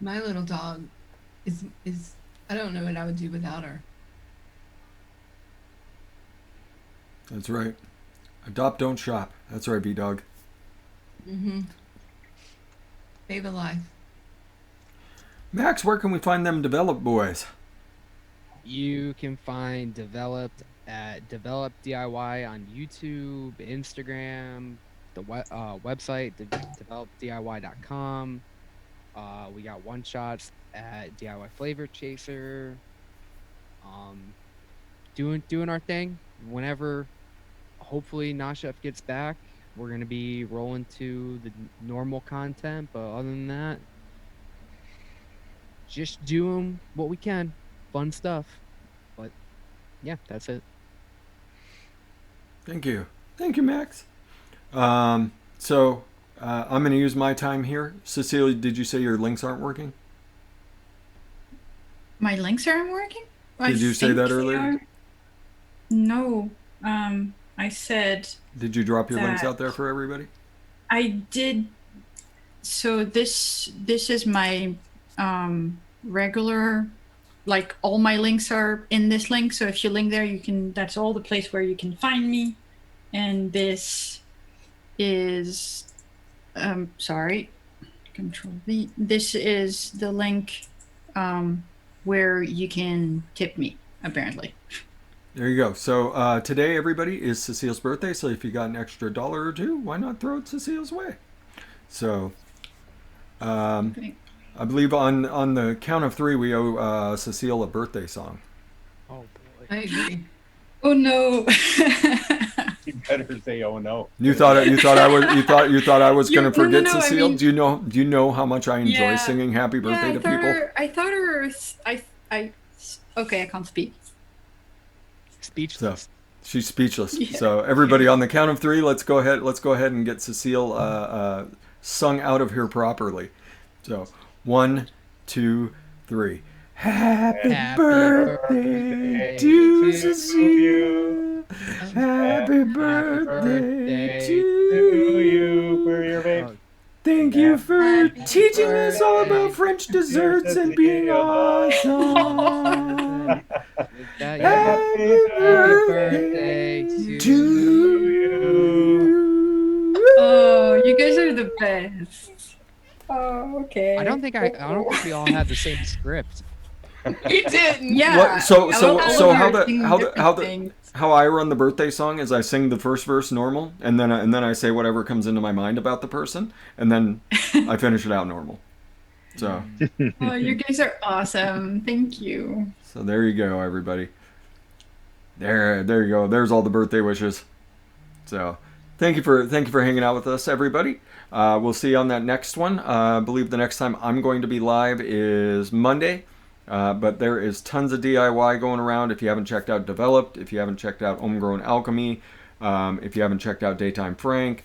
My little dog is I don't know what I would do without her. That's right. Adopt, don't shop. That's right, B-Dog. Mm-hmm. Save a life. Max, where can we find them developed boys? You can find Developed at Developed DIY on YouTube, Instagram, the website, developeddiy.com. We got one-shots at DIY Flavor Chaser. Doing our thing. Whenever, hopefully, Nashef gets back, we're going to be rolling to the normal content. But other than that, just doing what we can. Fun stuff. But, yeah, that's it. Thank you, Max. So I'm going to use my time here. Cecilia, did you say your links aren't working? My links aren't working? Did you say that think they earlier? are. No. I said Did you drop your links that out there for everybody? I did. So this is my regular, like all my links are in this link. So if you link there, you can. That's all the place where you can find me. And this is, sorry, Control V. This is the link where you can tip me. Apparently. There you go. So today, everybody, is Cecile's birthday. So if you got an extra $1 or two, why not throw it Cecile's way? So Okay. I believe on the count of three, we owe Cecile a birthday song. Oh boy. I agree. Oh no. You better say, "Oh no." You thought I was going to No, forget no, I Cecile? mean- do you know how much I enjoy Yeah. singing happy birthday to people? I thought her. Okay, I can't speak. Speechless. She's speechless. Yeah. So everybody, on the count of three, let's go ahead and get Cecile sung out of here properly. So 1, 2, 3. Happy Happy birthday to Cecile. Happy birthday to you. For your baby. Oh, Thank you for Happy teaching us all birthday. about French desserts and being awesome. that, Happy birthday birthday to to you. Oh, you guys are the best. Oh, okay. I don't think we all had the same script. You didn't. Yeah. What- so- all of so you how are the- singing how the- different how the- things. How I run the birthday song is I sing the first verse normal, and then I say whatever comes into my mind about the person, and then I finish it out normal. So Oh, you guys are awesome. Thank you. so there you go, everybody. There you go. There's all the birthday wishes. So thank you for hanging out with us, everybody. We'll see you on that next one. I believe the next time I'm going to be live is Monday. But there is tons of DIY going around. If you haven't checked out Developed, if you haven't checked out Homegrown Alchemy, if you haven't checked out Daytime Frank,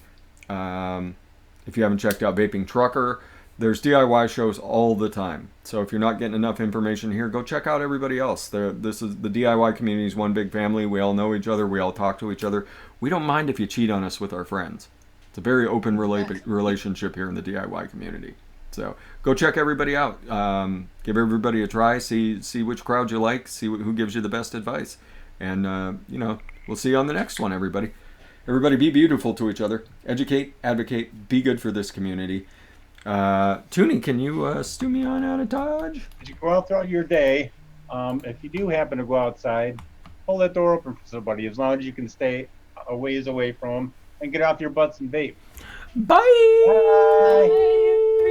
if you haven't checked out Vaping Trucker, there's DIY shows all the time. So if you're not getting enough information here, go check out everybody else. This is the DIY community is one big family. We all know each other. We all talk to each other. We don't mind if you cheat on us with our friends. It's a very open relationship here in the DIY community. So go check everybody out. Give everybody a try. See which crowd you like. See who gives you the best advice. And we'll see you on the next one, everybody. Everybody, be beautiful to each other. Educate, advocate, be good for this community. Toonie, can you stew me on out of Dodge? As you go out throughout your day, if you do happen to go outside, hold that door open for somebody as long as you can stay a ways away from them and get off your butts and vape. Bye. Bye.